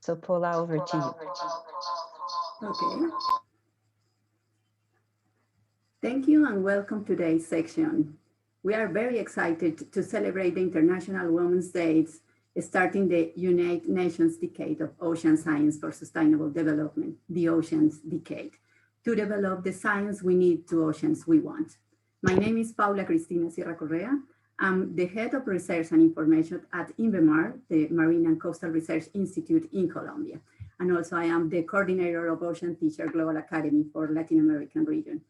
So Paula, over to you. Okay. Thank you and welcome to today's section. We are very excited to celebrate the International Women's Day, starting the United Nations Decade of Ocean Science for Sustainable Development, the Oceans Decade, to develop the science we need to oceans we want. My name is Paula Cristina Sierra Correa. I'm the head of research and information at INVEMAR, the Marine and Coastal Research Institute in Colombia. And also I am the coordinator of Ocean Teacher Global Academy for Latin American region.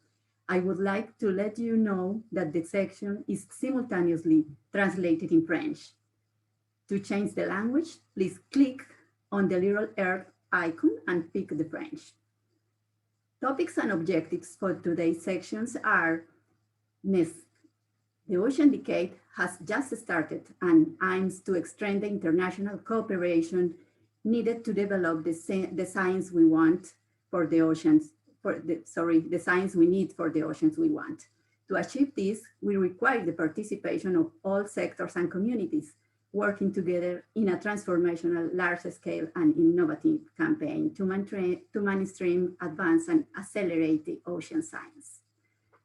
I would like to let you know that the section is simultaneously translated in French. To change the language, please click on the little earth icon and pick the French. Topics and objectives for today's sections are next. The Ocean Decade has just started and aims to extend the international cooperation needed to develop the science we want for the oceans, the science we need for the oceans we want. To achieve this, we require the participation of all sectors and communities working together in a transformational, large-scale and innovative campaign to mainstream, advance, and accelerate the ocean science.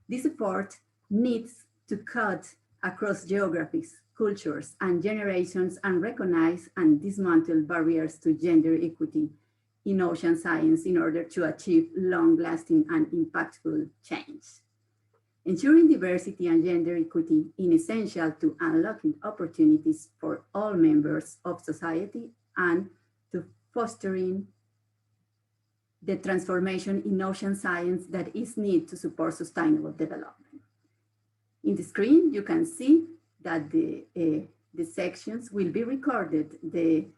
This effort needs to cut across geographies, cultures, and generations and recognize and dismantle barriers to gender equity in ocean science in order to achieve long-lasting and impactful change. Ensuring diversity and gender equity is essential to unlocking opportunities for all members of society and to fostering the transformation in ocean science that is needed to support sustainable development. In the screen, you can see that the sections will be recorded and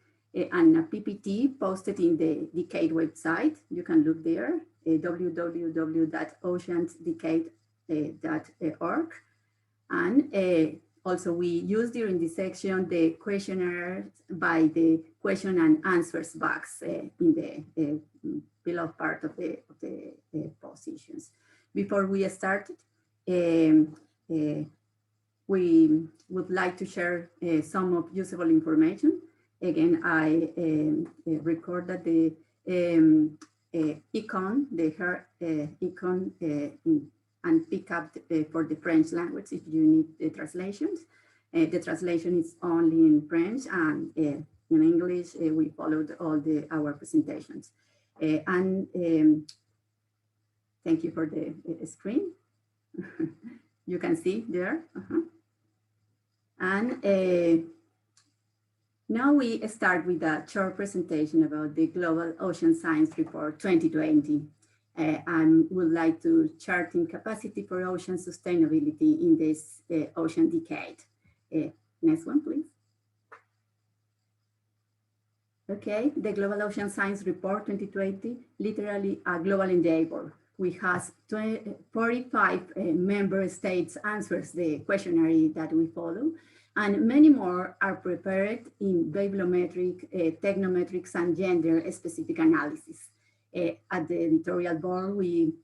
a PPT posted in the Decade website. You can look there, www.oceansdecade.org. And also we use during this section the questionnaire by the question and answers box in the below part of the positions. Before we started, we would like to share some of usable information. Again, I record that the icon, the her icon, and pick up for the French language if you need the translations. The translation is only in French, and in English we followed all our presentations. Thank you for the screen. You can see there. And now we start with a short presentation about the Global Ocean Science Report 2020. And would like to charting capacity for ocean sustainability in this ocean decade. Next one, please. Okay, the Global Ocean Science Report 2020, literally a global endeavor. We have 45 member states answers the questionnaire that we follow, and many more are prepared in bibliometric, technometrics, and gender-specific analysis. At the editorial board, we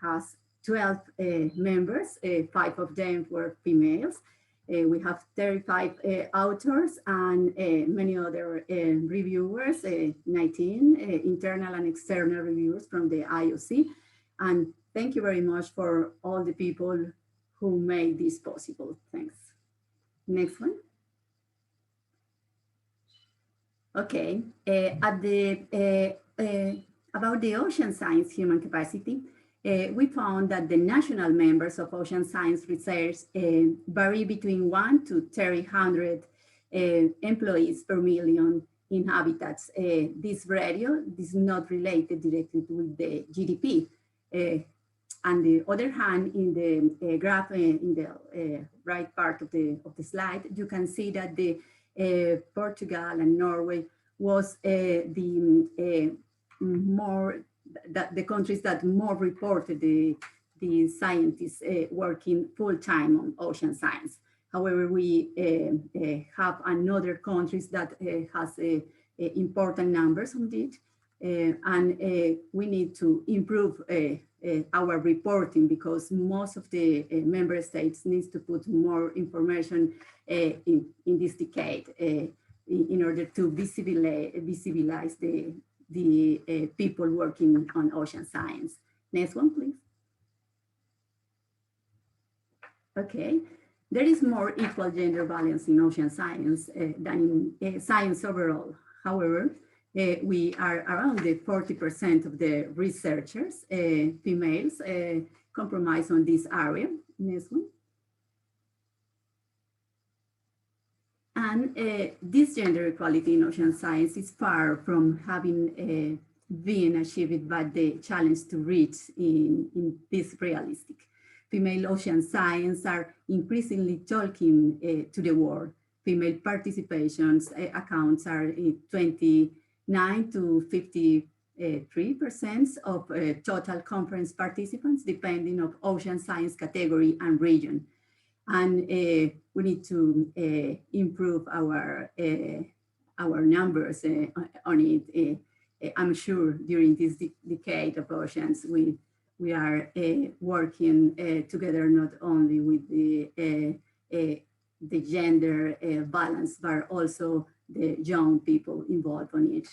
have 12 members, 5 of them were females. We have 35 authors and many other reviewers, 19 internal and external reviewers from the IOC. And thank you very much for all the people who made this possible. Thanks. Next one. Okay, about the ocean science human capacity, we found that the national members of ocean science research vary between 1 to 300 employees per million inhabitants. This ratio is not related directly with the GDP. On the other hand, in the graph in the right part of the slide, you can see that the Portugal and Norway was the countries that more reported the scientists working full-time on ocean science. However, we have another countries that has important numbers on it, and we need to improve our reporting because most of the member states needs to put more information in this decade. in order to visibilize the people working on ocean science. Next one, please. Okay, there is more equal gender balance in ocean science than in science overall. However, we are around the 40% of the researchers, females, compromise on this area. Next one. And this gender equality in ocean science is far from having been achieved, but the challenge to reach in this realistic. Female ocean science are increasingly talking to the world. Female participations accounts are 29 to 53% of total conference participants, depending on ocean science category and region. And we need to improve our numbers on it. I'm sure during this decade of oceans, we are working together not only with the gender balance, but also the young people involved on it.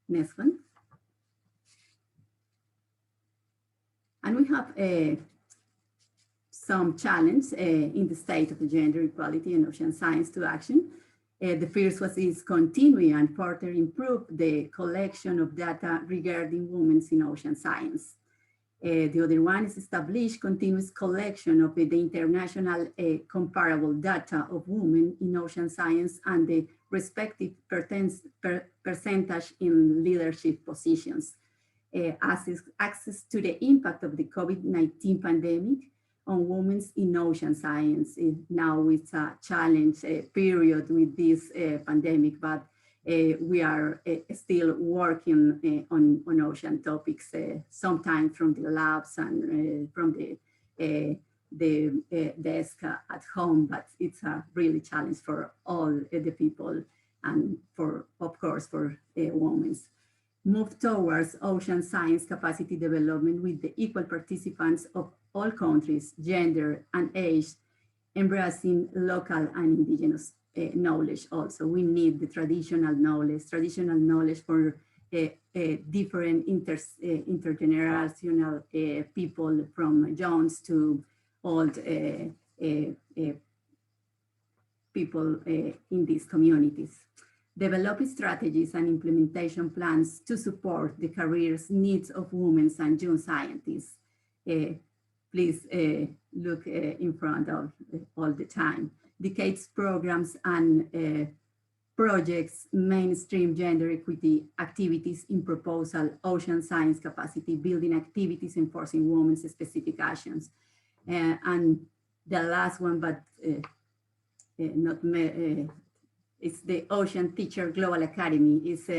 Next one. And we have some challenge in the state of the gender equality and ocean science to action. The first was is continue and further improve the collection of data regarding women in ocean science. The other one is establish continuous collection of the international comparable data of women in ocean science and the respective percentage in leadership positions. Access to the impact of the COVID-19 pandemic on women in ocean science. Now it's a challenge period with this pandemic, but we are still working on ocean topics, sometimes from the labs and from the desk at home, but it's a really challenge for all the people and for, of course, for women. Move towards ocean science capacity development with the equal participants of all countries, gender and age, embracing local and indigenous knowledge also. We need the traditional knowledge for different intergenerational people from young to old people in these communities. Develop strategies and implementation plans to support the careers needs of women and young scientists. Please look in front of all the time. Decades programs and projects mainstream gender equity activities in proposal, ocean science capacity building activities enforcing women's specific actions. And the last one, but it's the Ocean Teacher Global Academy is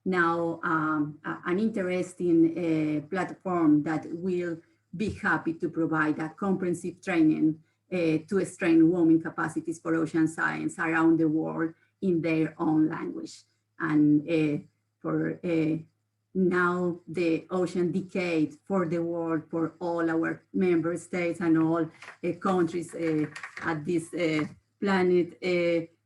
now an interesting platform that will be happy to provide a comprehensive training to strengthen women capacities for ocean science around the world in their own language. And for now, the Ocean Decade for the world, for all our member states and all countries at this planet,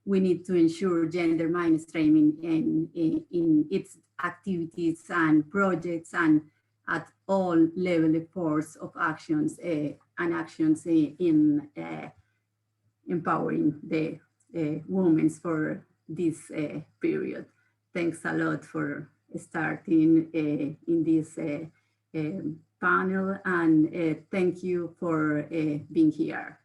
we need to ensure gender mainstreaming in its activities and projects and at all level efforts of actions and actions in empowering the women for this period. Thanks a lot for starting in this panel, and thank you for being here.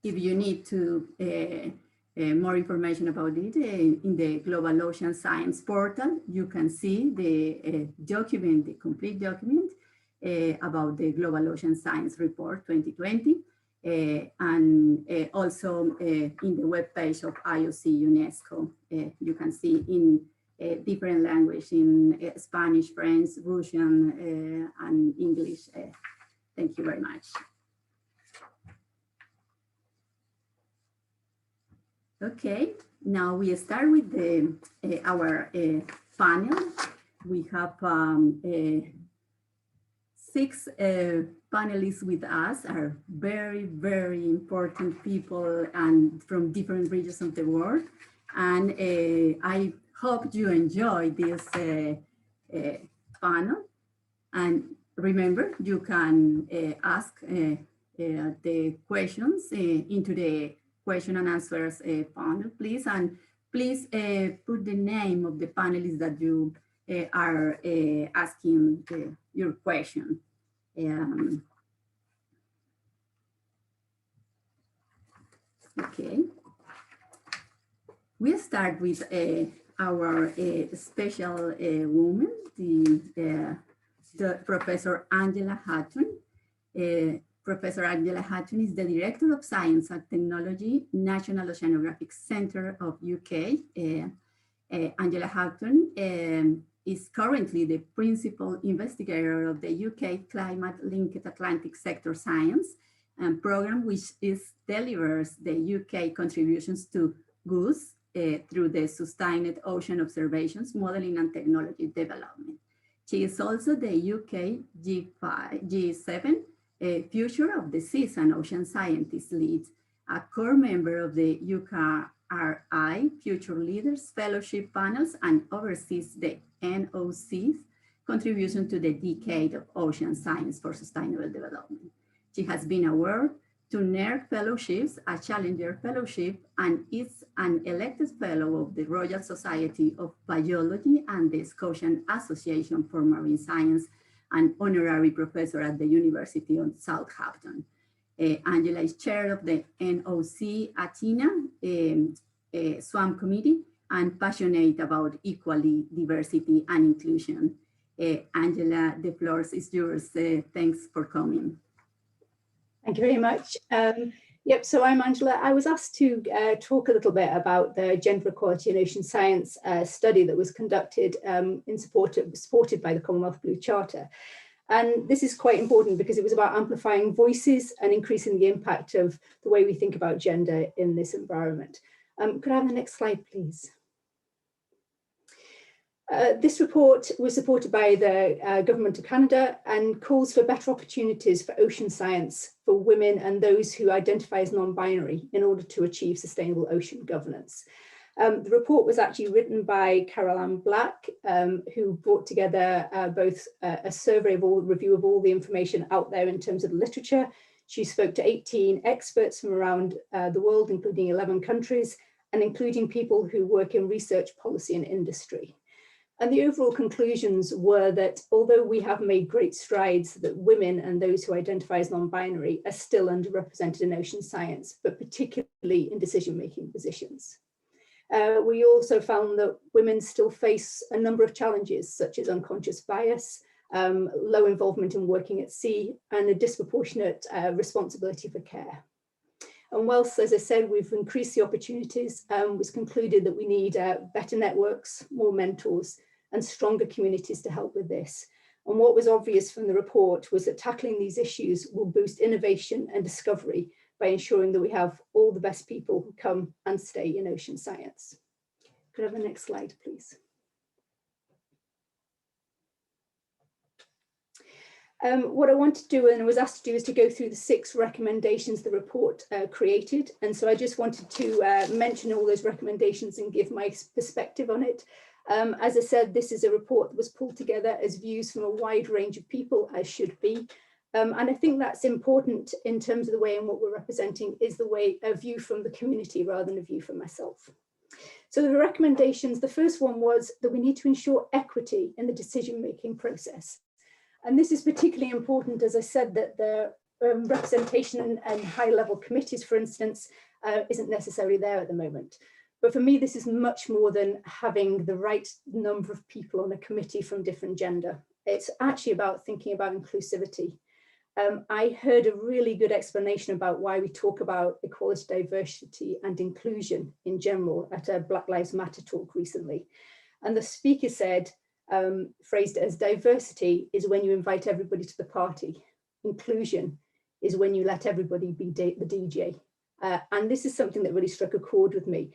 If you need to more information about it in the Global Ocean Science portal, you can see the document, the complete document about the Global Ocean Science Report 2020, and also in the webpage of IOC UNESCO. You can see in different language, in Spanish, French, Russian, and English. Thank you very much. Okay, now we start with our panel. We have six panelists with us are very, very important people and from different regions of the world. And I hope you enjoy this panel. And remember, you can ask the questions into the question and answers panel, please. And please put the name of the panelists that you are asking your question. Okay. We start with our special woman, the Professor Angela Hutton. Professor Angela Hutton is the Director of Science and Technology, National Oceanographic Centre of UK. Angela Hutton is currently the Principal Investigator of the UK Climate-Linked Atlantic Sector Science program, which delivers the UK contributions to GOOS through the Sustained Ocean Observations, Modeling and Technology Development. She is also the UK G7 Future of the Seas and Ocean Scientists Lead, a core member of the UKRI Future Leaders Fellowship Panels, and oversees the NOC's contribution to the Decade of Ocean Science for Sustainable Development. She has been awarded 2 NERC Fellowships, a Challenger Fellowship, and is an elected fellow of the Royal Society of Biology and the Scotian Association for Marine Science, and honorary professor at the University of Southampton. Angela is chair of the NOC Athena SWAM committee and passionate about equality, diversity, and inclusion. Angela, the floor is yours. Thanks for coming. Thank you very much. Yep, so I'm Angela. I was asked to talk a little bit about the Gender Equality in Ocean Science study that was conducted supported by the Commonwealth Blue Charter. And this is quite important because it was about amplifying voices and increasing the impact of the way we think about gender in this environment. Could I have the next slide, please? This report was supported by the Government of Canada and calls for better opportunities for ocean science for women and those who identify as non-binary in order to achieve sustainable ocean governance. The report was actually written by Carol-Ann Black, who brought together both a survey of review of all the information out there in terms of literature. She spoke to 18 experts from around the world, including 11 countries, and including people who work in research, policy, and industry. And the overall conclusions were that although we have made great strides, that women and those who identify as non-binary are still underrepresented in ocean science, but particularly in decision-making positions. We also found that women still face a number of challenges, such as unconscious bias, low involvement in working at sea, and a disproportionate responsibility for care. And whilst, as I said, we've increased the opportunities, it was concluded that we need better networks, more mentors, and stronger communities to help with this. And what was obvious from the report was that tackling these issues will boost innovation and discovery by ensuring that we have all the best people who come and stay in ocean science. Could I have the next slide, please? What I want to do and was asked to do is to go through the 6 recommendations the report created. And so I just wanted to mention all those recommendations and give my perspective on it. As I said, this is a report that was pulled together as views from a wide range of people, as should be. And I think that's important in terms of the way in what we're representing is a view from the community rather than a view from myself. So the recommendations, the first one was that we need to ensure equity in the decision-making process. And this is particularly important, as I said, that the representation and high-level committees, for instance, isn't necessarily there at the moment. But for me, this is much more than having the right number of people on a committee from different gender. It's actually about thinking about inclusivity. I heard a really good explanation about why we talk about equality, diversity, and inclusion in general at a Black Lives Matter talk recently. And the speaker said, phrased it as, diversity is when you invite everybody to the party. Inclusion is when you let everybody be the DJ. And this is something that really struck a chord with me.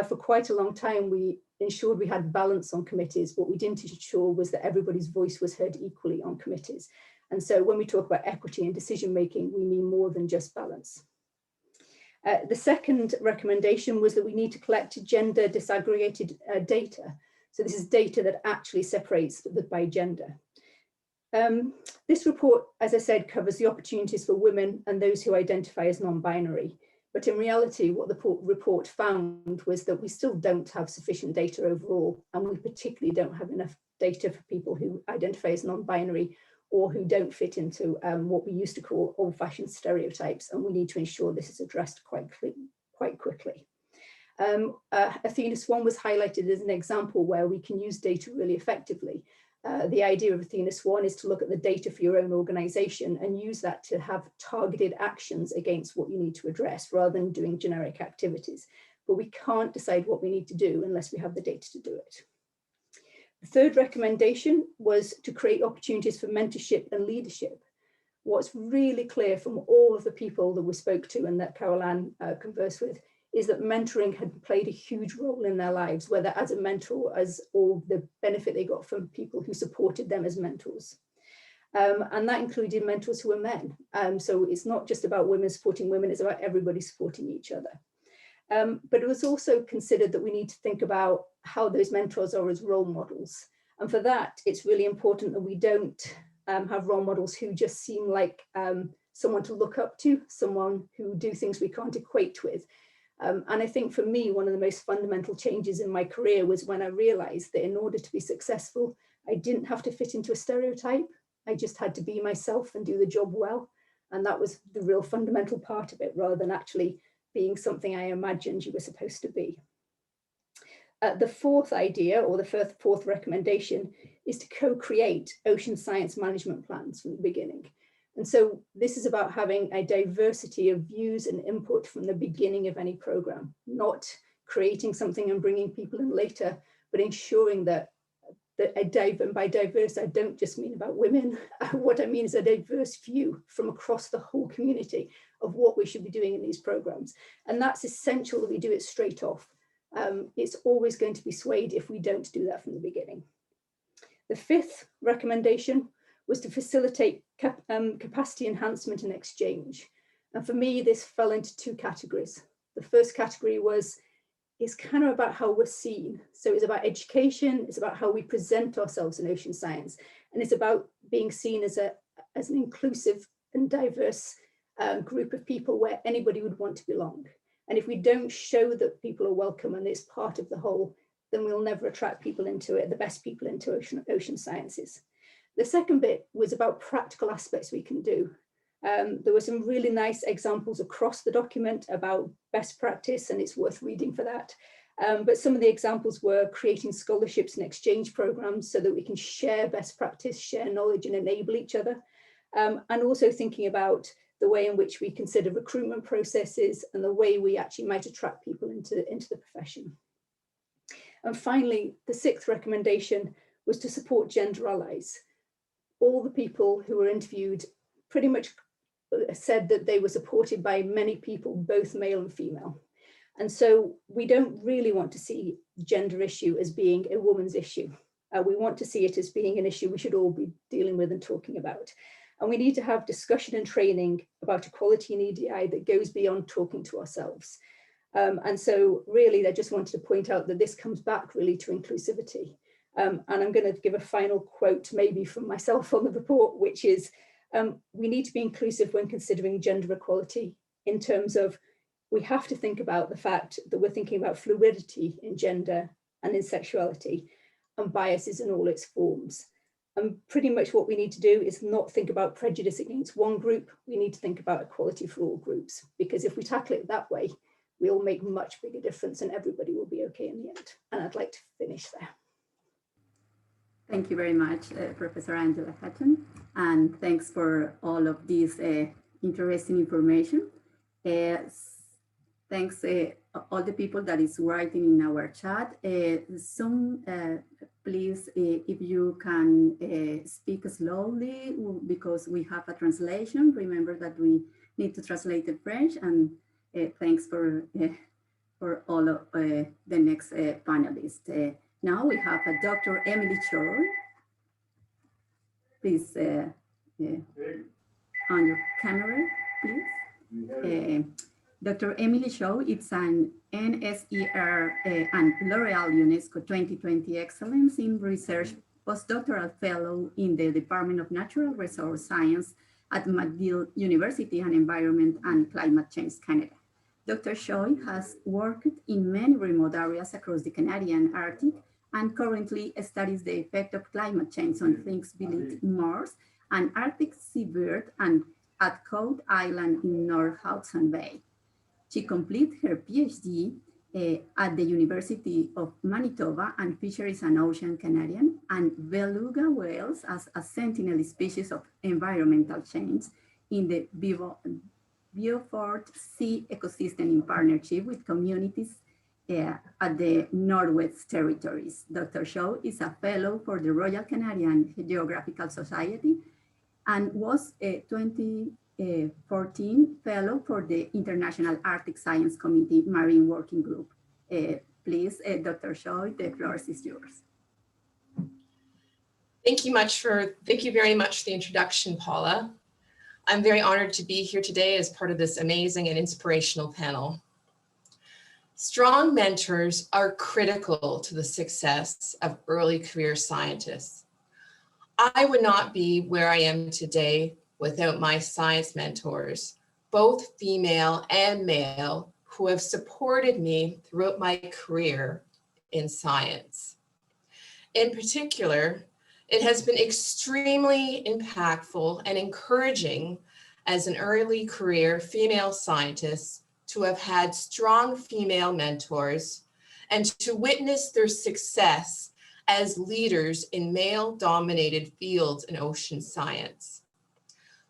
For quite a long time, we ensured we had balance on committees. What we didn't ensure was that everybody's voice was heard equally on committees. And so when we talk about equity in decision making, we mean more than just balance. The second recommendation was that we need to collect gender disaggregated data. So this is data that actually separates by gender. This report, as I said, covers the opportunities for women and those who identify as non-binary. But in reality, what the report found was that we still don't have sufficient data overall, and we particularly don't have enough data for people who identify as non-binary or who don't fit into what we used to call old-fashioned stereotypes, and we need to ensure this is addressed quite quickly. Athena Swan was highlighted as an example where we can use data really effectively. The idea of Athena Swan is to look at the data for your own organization and use that to have targeted actions against what you need to address rather than doing generic activities. But we can't decide what we need to do unless we have the data to do it. The third recommendation was to create opportunities for mentorship and leadership. What's really clear from all of the people that we spoke to and that Caroline conversed with is that mentoring had played a huge role in their lives, whether as a mentor or the benefit they got from people who supported them as mentors. And that included mentors who were men. So it's not just about women supporting women, it's about everybody supporting each other. But it was also considered that we need to think about how those mentors are as role models. And for that, it's really important that we don't have role models who just seem like someone to look up to, someone who do things we can't equate with. And I think for me, one of the most fundamental changes in my career was when I realized that in order to be successful, I didn't have to fit into a stereotype. I just had to be myself and do the job well. And that was the real fundamental part of it, rather than actually being something I imagined you were supposed to be. The fourth idea, or the fourth recommendation, is to co-create ocean science management plans from the beginning. And so this is about having a diversity of views and input from the beginning of any program, not creating something and bringing people in later, but ensuring that and by diverse, I don't just mean about women. What I mean is a diverse view from across the whole community of what we should be doing in these programs. And that's essential that we do it straight off. It's always going to be swayed if we don't do that from the beginning. The fifth recommendation was to facilitate capacity enhancement and exchange. And for me, this fell into two categories. The first category is kind of about how we're seen. So it's about education, it's about how we present ourselves in ocean science, and it's about being seen as an inclusive and diverse group of people where anybody would want to belong. And if we don't show that people are welcome and it's part of the whole, then we'll never attract people into it, the best people into ocean sciences. The second bit was about practical aspects we can do. There were some really nice examples across the document about best practice, and it's worth reading for that. But some of the examples were creating scholarships and exchange programs so that we can share best practice, share knowledge and enable each other. And also thinking about the way in which we consider recruitment processes and the way we actually might attract people into the profession. And finally, the sixth recommendation was to support gender allies. All the people who were interviewed pretty much said that they were supported by many people, both male and female. And so we don't really want to see gender issue as being a woman's issue. We want to see it as being an issue we should all be dealing with and talking about. And we need to have discussion and training about equality in EDI that goes beyond talking to ourselves. And so really, I just wanted to point out that this comes back really to inclusivity. And I'm going to give a final quote maybe from myself on the report, which is, we need to be inclusive when considering gender equality in terms of we have to think about the fact that we're thinking about fluidity in gender and in sexuality and biases in all its forms. And pretty much what we need to do is not think about prejudice against one group, we need to think about equality for all groups, because if we tackle it that way, we'll make much bigger difference and everybody will be okay in the end. And I'd like to finish there. Thank you very much, Professor Angela Hutton, and thanks for all of this interesting information. Thanks all the people that is writing in our chat. Please, if you can speak slowly, because we have a translation. Remember that we need to translate the French, and thanks for all of the next panelists. Now we have Dr. Emily Chor. Please on your camera, please. Dr. Emily Shaw is an NSER and L'Oreal UNESCO 2020 Excellence in Research postdoctoral fellow in the Department of Natural Resource Science at McGill University and Environment and Climate Change Canada. Dr. Shaw has worked in many remote areas across the Canadian Arctic and currently studies the effect of climate change on things beneath Mars and Arctic seabird and at Code Island in North Hudson Bay. She completed her PhD at the University of Manitoba and Fisheries and Oceans Canada and beluga whales as a sentinel species of environmental change in the Beaufort Sea ecosystem in partnership with communities at the Northwest Territories. Dr. Shaw is a fellow for the Royal Canadian Geographical Society and was a 2014 fellow for the International Arctic Science Committee Marine Working Group. Please, Dr. Shaw, the floor is yours. Thank you very much for the introduction, Paula. I'm very honored to be here today as part of this amazing and inspirational panel. Strong mentors are critical to the success of early career scientists. I would not be where I am today without my science mentors, both female and male, who have supported me throughout my career in science. In particular, it has been extremely impactful and encouraging as an early career female scientist to have had strong female mentors and to witness their success as leaders in male-dominated fields in ocean science.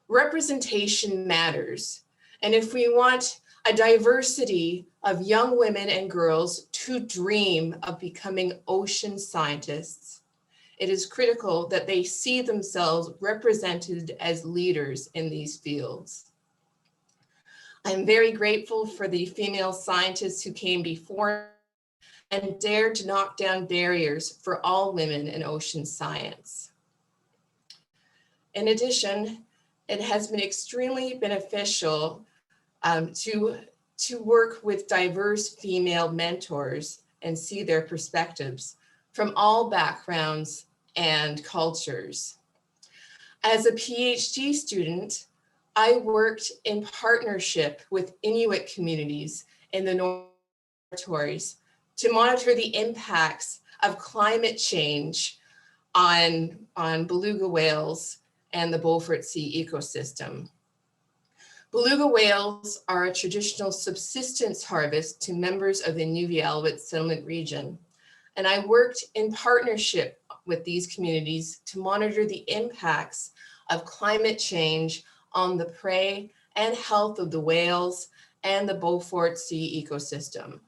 Representation matters, and if we want a diversity of young women and girls to dream of becoming ocean scientists, it is critical that they see themselves represented as leaders in these fields. I'm very grateful for the female scientists who came before and dared to knock down barriers for all women in ocean science. In addition, it has been extremely beneficial to work with diverse female mentors and see their perspectives from all backgrounds and cultures. As a PhD student, I worked in partnership with Inuit communities in the Northern Territories to monitor the impacts of climate change on beluga whales and the Beaufort Sea ecosystem. Beluga whales are a traditional subsistence harvest to members of the Nunavut settlement region, and I worked in partnership with these communities to monitor the impacts of climate change on the prey and health of the whales and the Beaufort Sea ecosystem.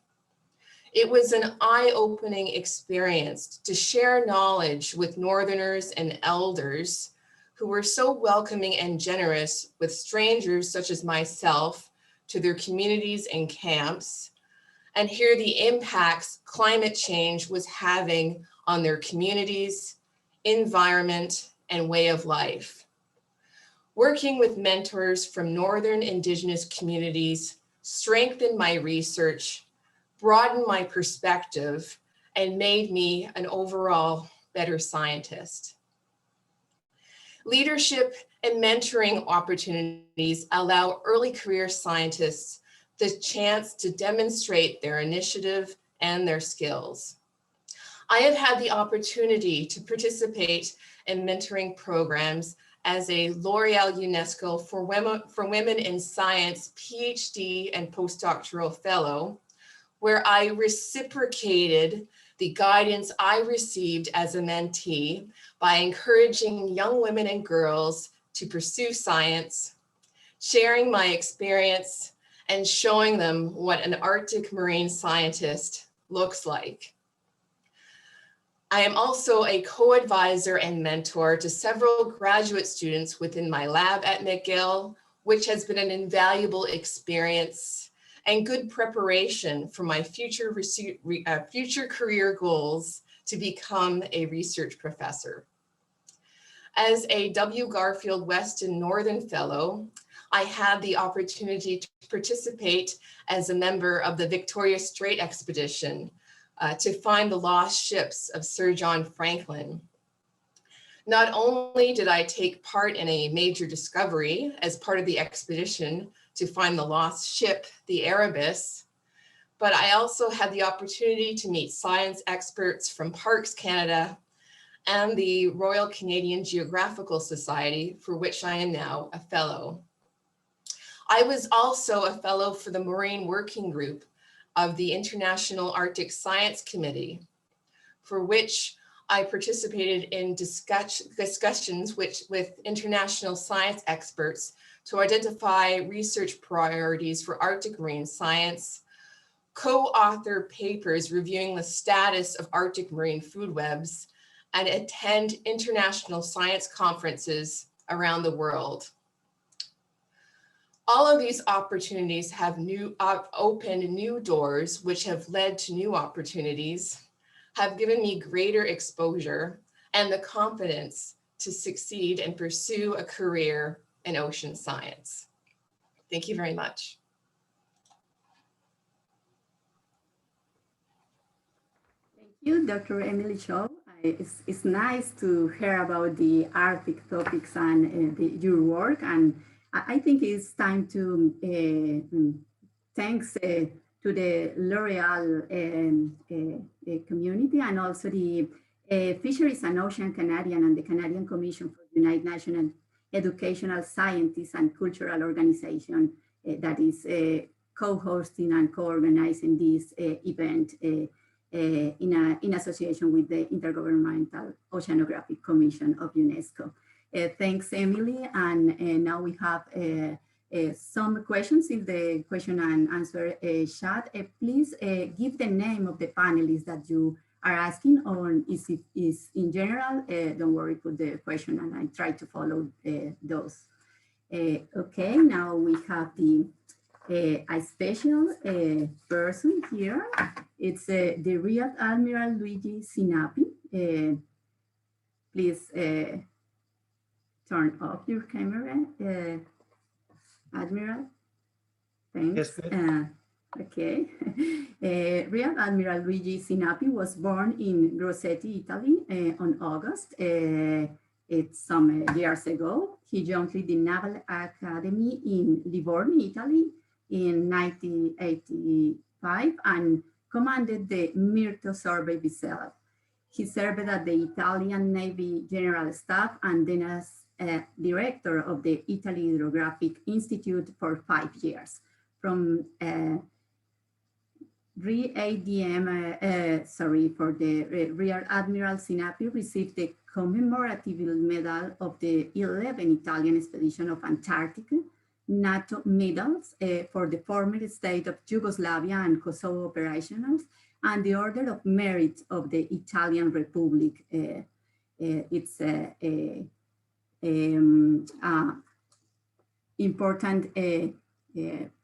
It was an eye-opening experience to share knowledge with Northerners and elders who were so welcoming and generous with strangers such as myself to their communities and camps, and hear the impacts climate change was having on their communities, environment, and way of life. Working with mentors from Northern Indigenous communities strengthened my research, broadened my perspective, and made me an overall better scientist. Leadership and mentoring opportunities allow early career scientists the chance to demonstrate their initiative and their skills. I have had the opportunity to participate in mentoring programs as a L'Oreal UNESCO for Women in Science PhD and postdoctoral fellow, where I reciprocated the guidance I received as a mentee by encouraging young women and girls to pursue science, sharing my experience, and showing them what an Arctic marine scientist looks like. I am also a co-advisor and mentor to several graduate students within my lab at McGill, which has been an invaluable experience and good preparation for my future career goals to become a research professor. As a W. Garfield Weston Northern Fellow, I had the opportunity to participate as a member of the Victoria Strait expedition to find the lost ships of Sir John Franklin. Not only did I take part in a major discovery as part of the expedition to find the lost ship, the Erebus, but I also had the opportunity to meet science experts from Parks Canada and the Royal Canadian Geographical Society, for which I am now a fellow. I was also a fellow for the Marine Working Group of the International Arctic Science Committee, for which I participated in discussions with international science experts to identify research priorities for Arctic marine science, co-author papers reviewing the status of Arctic marine food webs, and attend international science conferences around the world. All of these opportunities have opened new doors, which have led to new opportunities, have given me greater exposure and the confidence to succeed and pursue a career in ocean science. Thank you very much. Thank you, Dr. Emily Shaw. It's nice to hear about the Arctic topics and your work. And I think it's time to thanks to the L'Oreal community and also the Fisheries and Oceans Canada and the Canadian Commission for United Nations Educational Scientists and Cultural Organization that is co-hosting and co-organizing this event in association with the Intergovernmental Oceanographic Commission of UNESCO. Thanks, Emily. And now we have some questions in the question and answer chat. Please give the name of the panelists that you are asking, or is in general. Don't worry, put the question and I try to follow those. Okay, now we have a special person here. It's the Rear Admiral Luigi Sinapi. Please turn off your camera, Admiral. Thanks. Yes, okay. Rear Admiral Luigi Sinapi was born in Grosseto, Italy on August. It's some years ago. He joined the Naval Academy in Livorno, Italy in 1985 and commanded the Mirto survey vessel. He served at the Italian Navy General Staff and then as director of the Italy Hydrographic Institute for 5 years. From for the Rear Admiral Sinapi received the commemorative medal of the 11th Italian expedition of Antarctica, NATO medals for the former state of Yugoslavia and Kosovo operations, and the Order of Merit of the Italian Republic. It's important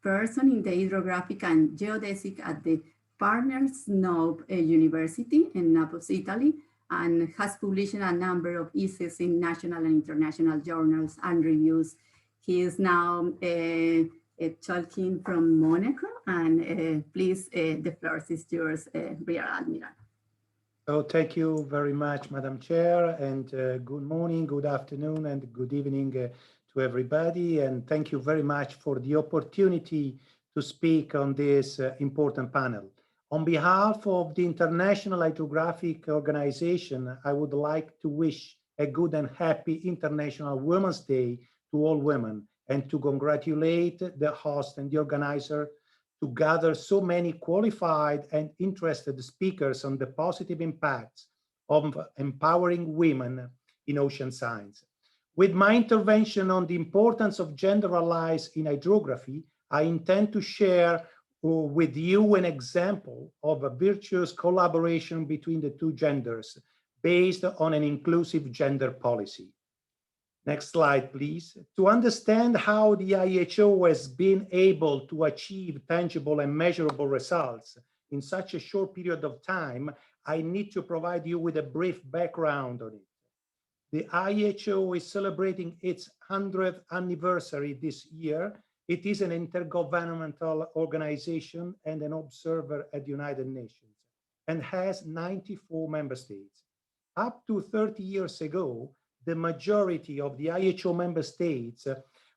person in the hydrographic and geodesic at the Partners Snow University in Naples, Italy, and has published a number of essays in national and international journals and reviews. He is now talking from Monaco, and please, the floor is yours, Rear Admiral. So thank you very much, Madam Chair, and good morning, good afternoon, and good evening to everybody. And thank you very much for the opportunity to speak on this important panel. On behalf of the International Hydrographic Organization, I would like to wish a good and happy International Women's Day to all women, and to congratulate the host and the organizer to gather so many qualified and interested speakers on the positive impacts of empowering women in ocean science. With my intervention on the importance of gender allies in hydrography, I intend to share with you an example of a virtuous collaboration between the two genders based on an inclusive gender policy. Next slide, please. To understand how the IHO has been able to achieve tangible and measurable results in such a short period of time, I need to provide you with a brief background on it. The IHO is celebrating its 100th anniversary this year. It is an intergovernmental organization and an observer at the United Nations and has 94 member states. Up to 30 years ago, the majority of the IHO member states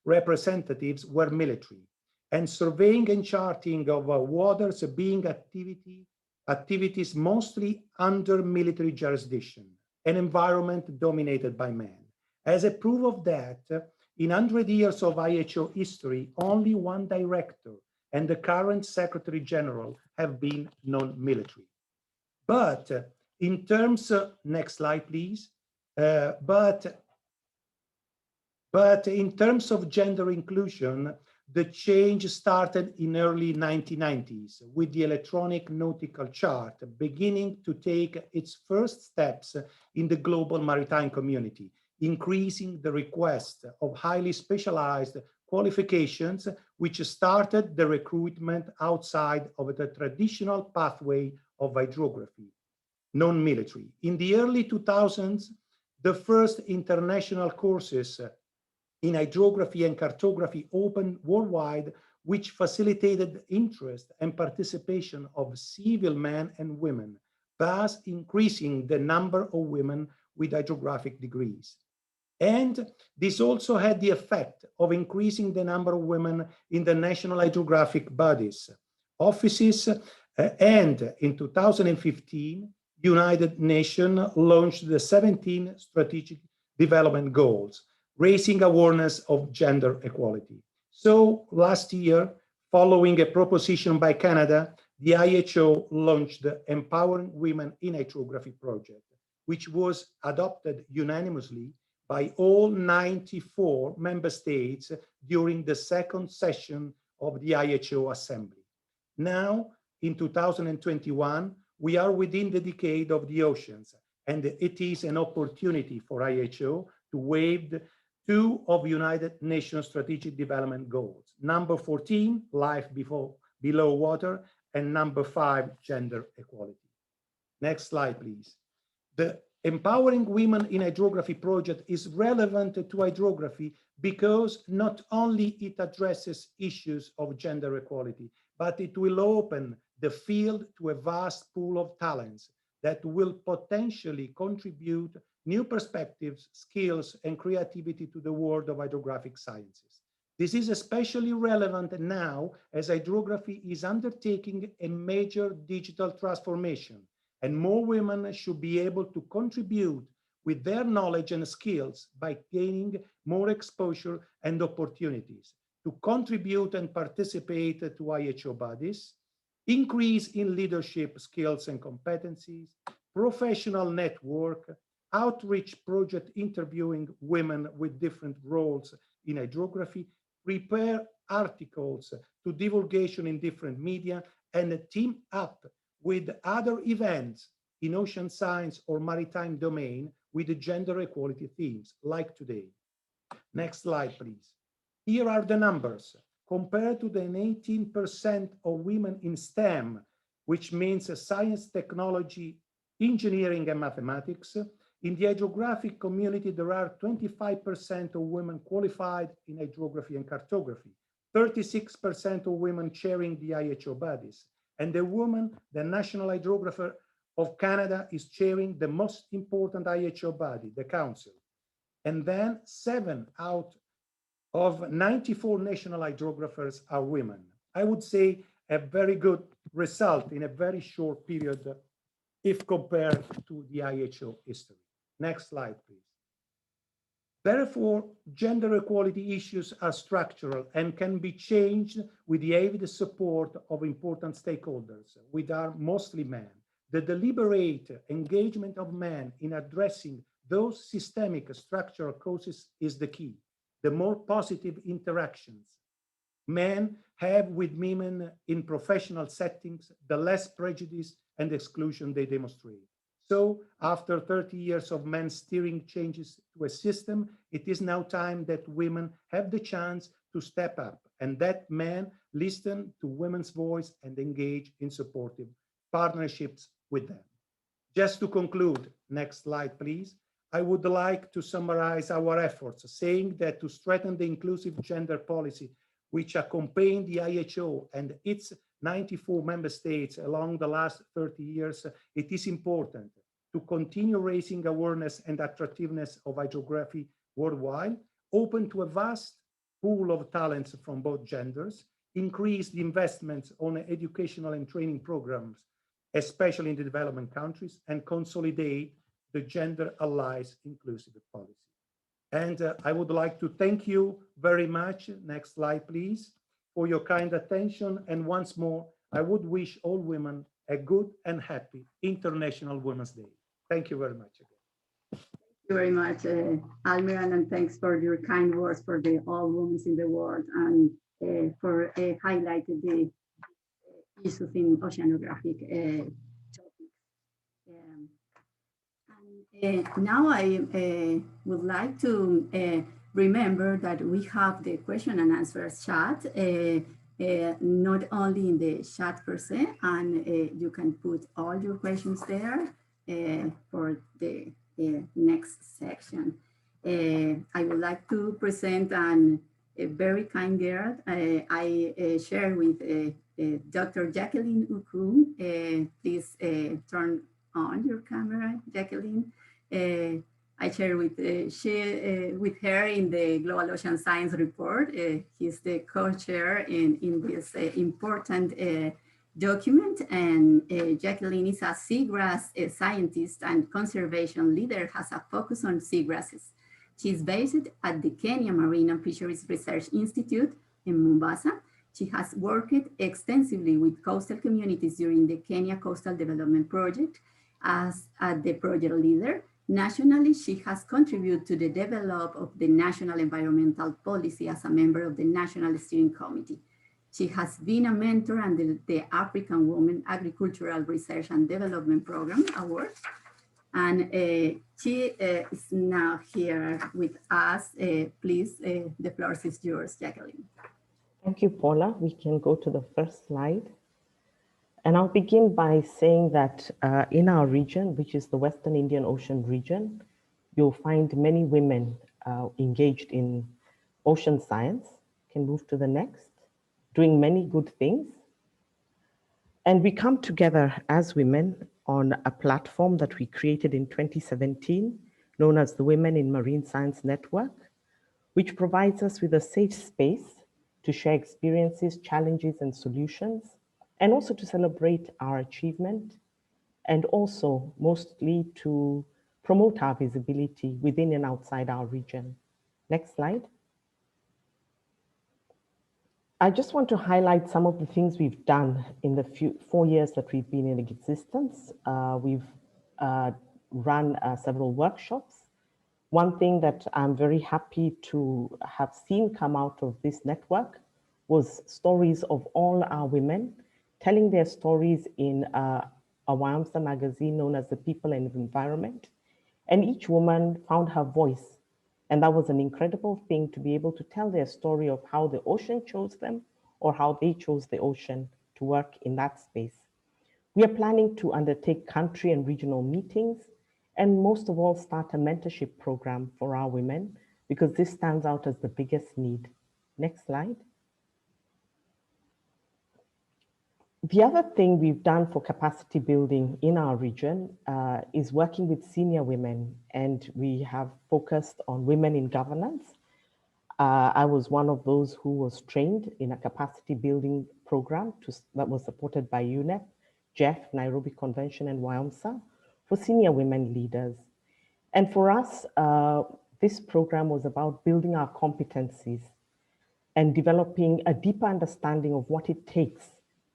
representatives were military, and surveying and charting of waters being activities mostly under military jurisdiction, an environment dominated by men. As a proof of that, in 100 years of IHO history, only one director and the current Secretary General have been non-military. But in terms of, next slide, please. But in terms of gender inclusion, the change started in early 1990s with the electronic nautical chart beginning to take its first steps in the global maritime community, increasing the request of highly specialized qualifications, which started the recruitment outside of the traditional pathway of hydrography, non-military. In the early 2000s, the first international courses in hydrography and cartography opened worldwide, which facilitated interest and participation of civil men and women, thus increasing the number of women with hydrographic degrees. And this also had the effect of increasing the number of women in the national hydrographic bodies, offices, and in 2015, United Nations launched the 17 Strategic Development Goals, raising awareness of gender equality. So last year, following a proposition by Canada, the IHO launched the Empowering Women in Hydrography project, which was adopted unanimously by all 94 member states during the second session of the IHO Assembly. Now, in 2021, we are within the decade of the oceans, and it is an opportunity for IHO to waive two of United Nations Strategic Development Goals. Number 14, life below water, and number 5, gender equality. Next slide, please. The Empowering Women in Hydrography project is relevant to hydrography because not only it addresses issues of gender equality, but it will open the field to a vast pool of talents that will potentially contribute new perspectives, skills, and creativity to the world of hydrographic sciences. This is especially relevant now as hydrography is undertaking a major digital transformation, and more women should be able to contribute with their knowledge and skills by gaining more exposure and opportunities to contribute and participate to IHO bodies, increase in leadership skills and competencies, professional network, outreach project interviewing women with different roles in hydrography, prepare articles to divulgation in different media, and team up with other events in ocean science or maritime domain with the gender equality themes, like today. Next slide, please. Here are the numbers. Compared to the 18% of women in STEM, which means science, technology, engineering, and mathematics, in the hydrographic community, there are 25% of women qualified in hydrography and cartography, 36% of women chairing the IHO bodies, and the woman, the National Hydrographer of Canada, is chairing the most important IHO body, the Council. And then 7 out of 94 national hydrographers are women. I would say a very good result in a very short period if compared to the IHO history. Next slide, please. Therefore, gender equality issues are structural and can be changed with the avid support of important stakeholders, which are mostly men. The deliberate engagement of men in addressing those systemic structural causes is the key. The more positive interactions men have with women in professional settings, the less prejudice and exclusion they demonstrate. So after 30 years of men steering changes to a system, it is now time that women have the chance to step up and that men listen to women's voice and engage in supportive partnerships with them. Just to conclude, next slide, please. I would like to summarize our efforts, saying that to strengthen the inclusive gender policy, which accompanied the IHO and its 94 member states along the last 30 years, it is important to continue raising awareness and attractiveness of hydrography worldwide, open to a vast pool of talents from both genders, increase the investments on educational and training programs, especially in the development countries, and consolidate the gender allies inclusive policy. And I would like to thank you very much. Next slide, please, for your kind attention. And once more, I would wish all women a good and happy International Women's Day. Thank you very much again. Thank you very much, Almiran, and thanks for your kind words for the all women in the world and for highlighting the issues in oceanographic topics. Now I would like to remember that we have the question and answers chat, not only in the chat per se, and you can put all your questions there for the next section. I would like to present a very kind girl. I share with Dr. Jacqueline Uku. Please turn on your camera, Jacqueline. I share with her in the Global Ocean Science Report. He's the co-chair in this important document, and Jacqueline is a seagrass scientist and conservation leader, has a focus on seagrasses. She's based at the Kenya Marine and Fisheries Research Institute in Mombasa. She has worked extensively with coastal communities during the Kenya Coastal Development Project as the project leader. Nationally, she has contributed to the development of the National Environmental Policy as a member of the National Steering Committee. She has been a mentor under the African Women Agricultural Research and Development Program Award. And she is now here with us. Please, the floor is yours, Jacqueline. Thank you, Paula. We can go to the first slide. And I'll begin by saying that in our region, which is the Western Indian Ocean region, you'll find many women engaged in ocean science. Can move to the next. Doing many good things. And we come together as women on a platform that we created in 2017, known as the Women in Marine Science Network, which provides us with a safe space to share experiences, challenges, and solutions, and also to celebrate our achievement, and also mostly to promote our visibility within and outside our region. Next slide. I just want to highlight some of the things we've done in the 4 years that we've been in existence. We've run several workshops. One thing that I'm very happy to have seen come out of this network was stories of all our women telling their stories in a WAMSA magazine known as The People and Environment. And each woman found her voice. And that was an incredible thing to be able to tell their story of how the ocean chose them or how they chose the ocean to work in that space. We are planning to undertake country and regional meetings, and most of all start a mentorship program for our women, because this stands out as the biggest need. Next slide. The other thing we've done for capacity building in our region is working with senior women, and we have focused on women in governance. I was one of those who was trained in a capacity building program that was supported by UNEP, JEF, Nairobi Convention, and WAMSA for senior women leaders. And for us, this program was about building our competencies and developing a deeper understanding of what it takes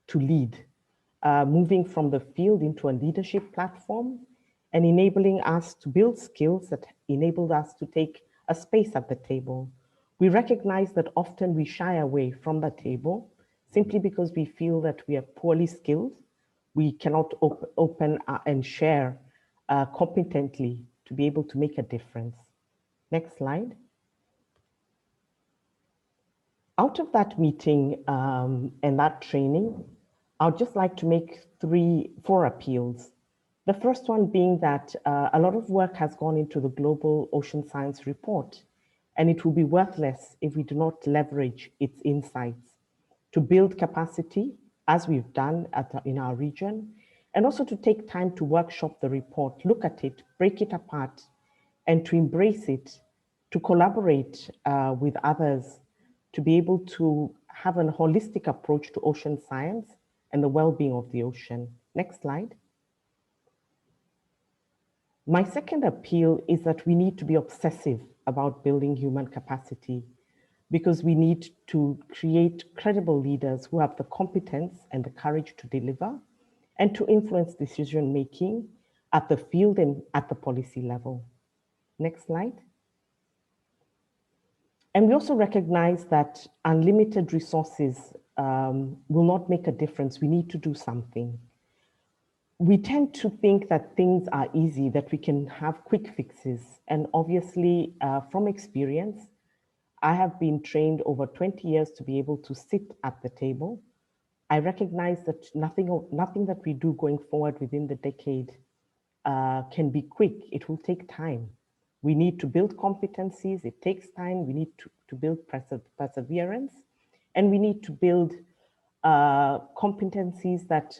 to lead, moving from the field into a leadership platform and enabling us to build skills that enabled us to take a space at the table. We recognize that often we shy away from the table simply because we feel that we are poorly skilled. We cannot open and share competently to be able to make a difference. Next slide. Out of that meeting and that training, I'd just like to make 4 appeals. The first one being that a lot of work has gone into the Global Ocean Science Report, and it will be worthless if we do not leverage its insights to build capacity, as we've done in our region, and also to take time to workshop the report, look at it, break it apart, and to embrace it, to collaborate with others, to be able to have a holistic approach to ocean science and the well-being of the ocean. Next slide. My second appeal is that we need to be obsessive about building human capacity, because we need to create credible leaders who have the competence and the courage to deliver and to influence decision-making at the field and at the policy level. Next slide. And we also recognize that unlimited resources will not make a difference. We need to do something. We tend to think that things are easy, that we can have quick fixes. And obviously, from experience, I have been trained over 20 years to be able to sit at the table. I recognize that nothing that we do going forward within the decade can be quick. It will take time. We need to build competencies. It takes time. We need to build perseverance, and we need to build competencies that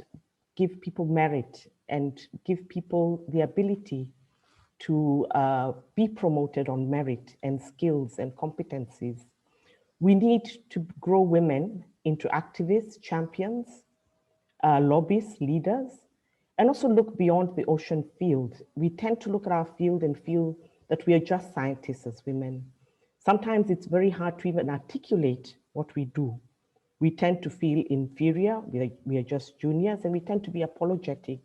give people merit and give people the ability to be promoted on merit and skills and competencies. We need to grow women into activists, champions, lobbyists, leaders, and also look beyond the ocean field. We tend to look at our field and feel that we are just scientists as women. Sometimes it's very hard to even articulate what we do. We tend to feel inferior, we are just juniors, and we tend to be apologetic.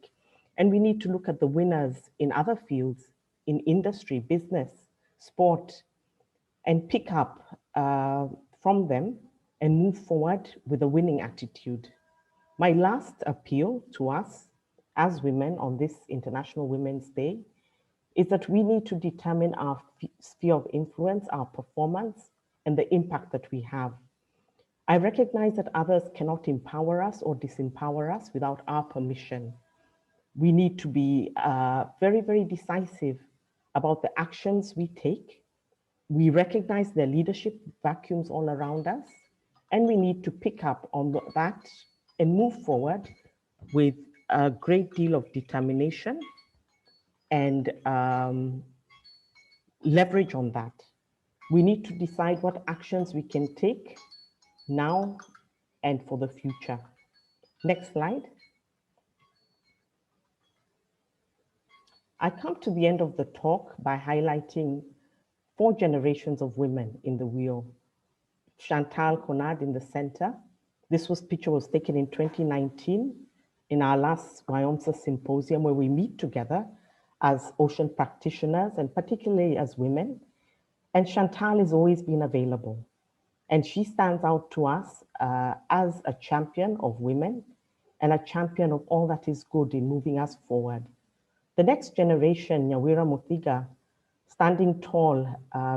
And we need to look at the winners in other fields, in industry, business, sport, and pick up from them and move forward with a winning attitude. My last appeal to us as women on this International Women's Day is that we need to determine our sphere of influence, our performance, and the impact that we have. I recognize that others cannot empower us or disempower us without our permission. We need to be very, very decisive about the actions we take. We recognize the leadership vacuums all around us, and we need to pick up on that and move forward with a great deal of determination and leverage on that. We need to decide what actions we can take now and for the future. Next slide. I come to the end of the talk by highlighting 4 generations of women in the wheel. Chantal Conard in the center. This picture was taken in 2019 in our last WIOMSA symposium, where we meet together as ocean practitioners and particularly as women. And Chantal has always been available. And she stands out to us as a champion of women and a champion of all that is good in moving us forward. The next generation, Nyawira Muthiga, standing tall,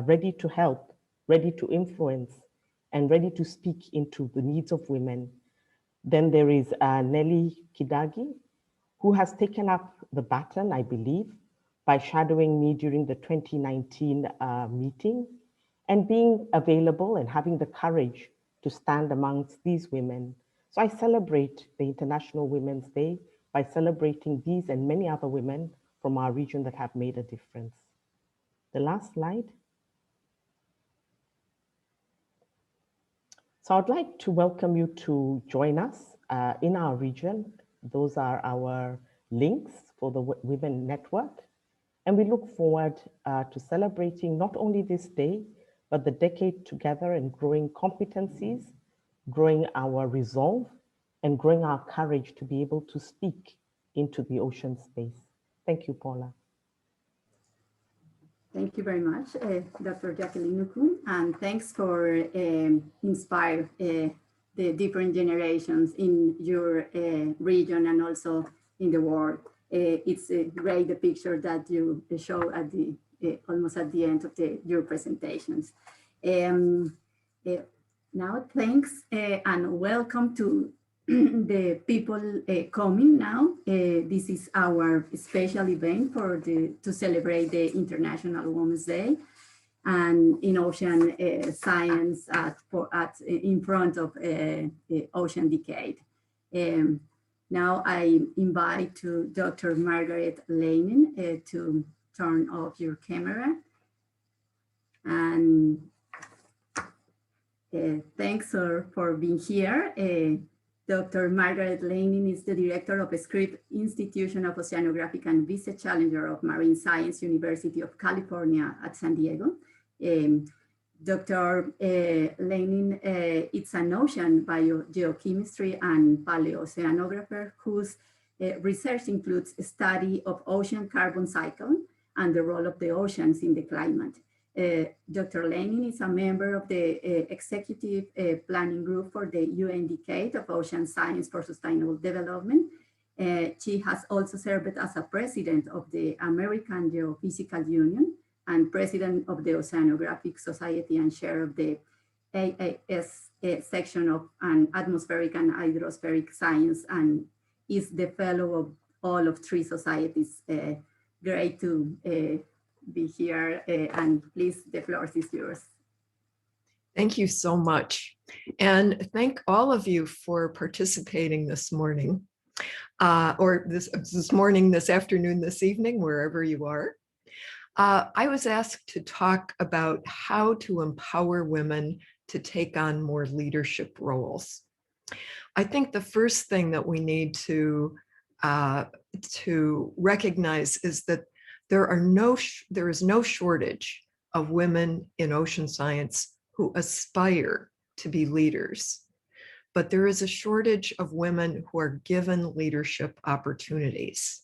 ready to help, ready to influence, and ready to speak into the needs of women. Then there is Nelly Kidagi, who has taken up the baton, I believe, by shadowing me during the 2019 meeting and being available and having the courage to stand amongst these women. So I celebrate the International Women's Day by celebrating these and many other women from our region that have made a difference. The last slide. So I'd like to welcome you to join us in our region. Those are our links for the Women Network. And we look forward to celebrating not only this day, but the decade together and growing competencies, growing our resolve, and growing our courage to be able to speak into the ocean space. Thank you, Paula. Thank you very much, Dr. Jacqueline Nuku, and thanks for inspire the different generations in your region and also in the world. It's great, the picture that you show at the almost at the end of your presentations. Now, thanks and welcome to the people coming now. This is our special event to celebrate the International Women's Day, and in ocean science in front of Ocean Decade. Now I invite to Dr. Margaret Lenin to turn off your camera. And thanks for being here. Dr. Margaret Lenin is the director of the Scripps Institution of Oceanographic and Vice Challenger of Marine Science, University of California at San Diego. Dr. Lenin is an ocean biogeochemistry and paleoceanographer whose research includes a study of ocean carbon cycle and the role of the oceans in the climate. Dr. Lenin is a member of the Executive Planning Group for the UN Decade of Ocean Science for Sustainable Development. She has also served as a president of the American Geophysical Union and president of the Oceanographic Society and chair of the AAS section of atmospheric and hydrospheric science, and is the fellow of all of three societies. Great to be here, and please, the floor is yours. Thank you so much. And thank all of you for participating this morning, or this morning, this afternoon, this evening, wherever you are. I was asked to talk about how to empower women to take on more leadership roles. I think the first thing that we need to recognize is that there is no shortage of women in ocean science who aspire to be leaders, but there is a shortage of women who are given leadership opportunities.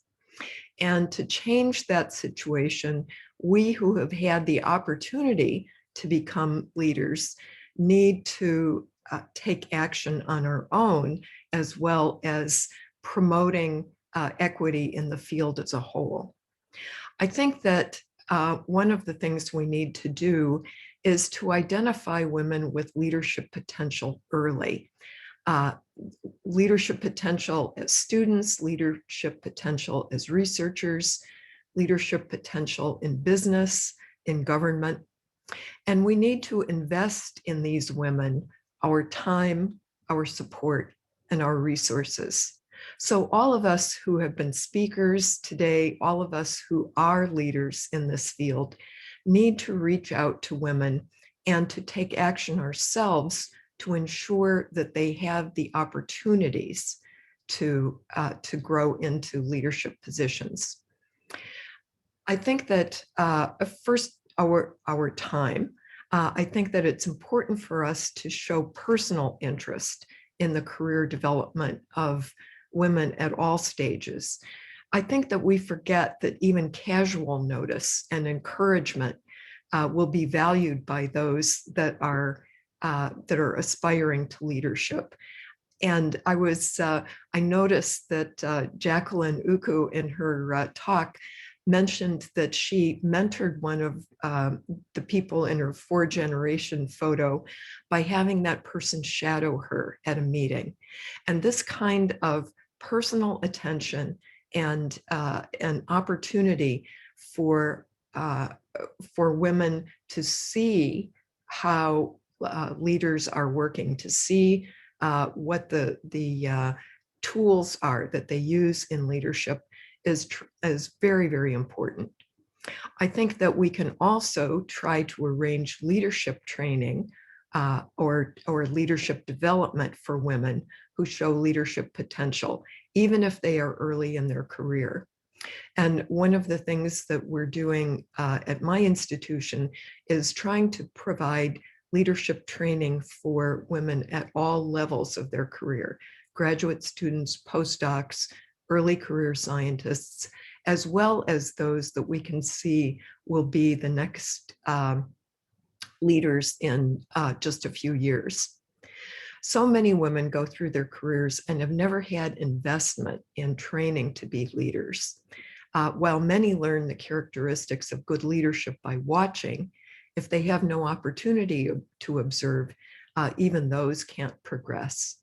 And to change that situation, we who have had the opportunity to become leaders need to take action on our own, as well as promoting equity in the field as a whole. I think that one of the things we need to do is to identify women with leadership potential early. Leadership potential as students, leadership potential as researchers, leadership potential in business, in government. And we need to invest in these women our time, our support, and our resources. So all of us who have been speakers today, all of us who are leaders in this field, need to reach out to women and to take action ourselves to ensure that they have the opportunities to grow into leadership positions. I think that first, our time. I think that it's important for us to show personal interest in the career development of women at all stages. I think that we forget that even casual notice and encouragement will be valued by those that are aspiring to leadership. And I noticed that Jacqueline Uku in her talk mentioned that she mentored one of the people in her 4-generation photo by having that person shadow her at a meeting. And this kind of personal attention and an opportunity for women to see how leaders are working, to see what the tools are that they use in leadership is very, very important. I think that we can also try to arrange leadership training or leadership development for women who show leadership potential, even if they are early in their career. And one of the things that we're doing at my institution is trying to provide leadership training for women at all levels of their career, graduate students, postdocs, early career scientists, as well as those that we can see will be the next leaders in just a few years. So many women go through their careers and have never had investment in training to be leaders. While many learn the characteristics of good leadership by watching, if they have no opportunity to observe, even those can't progress.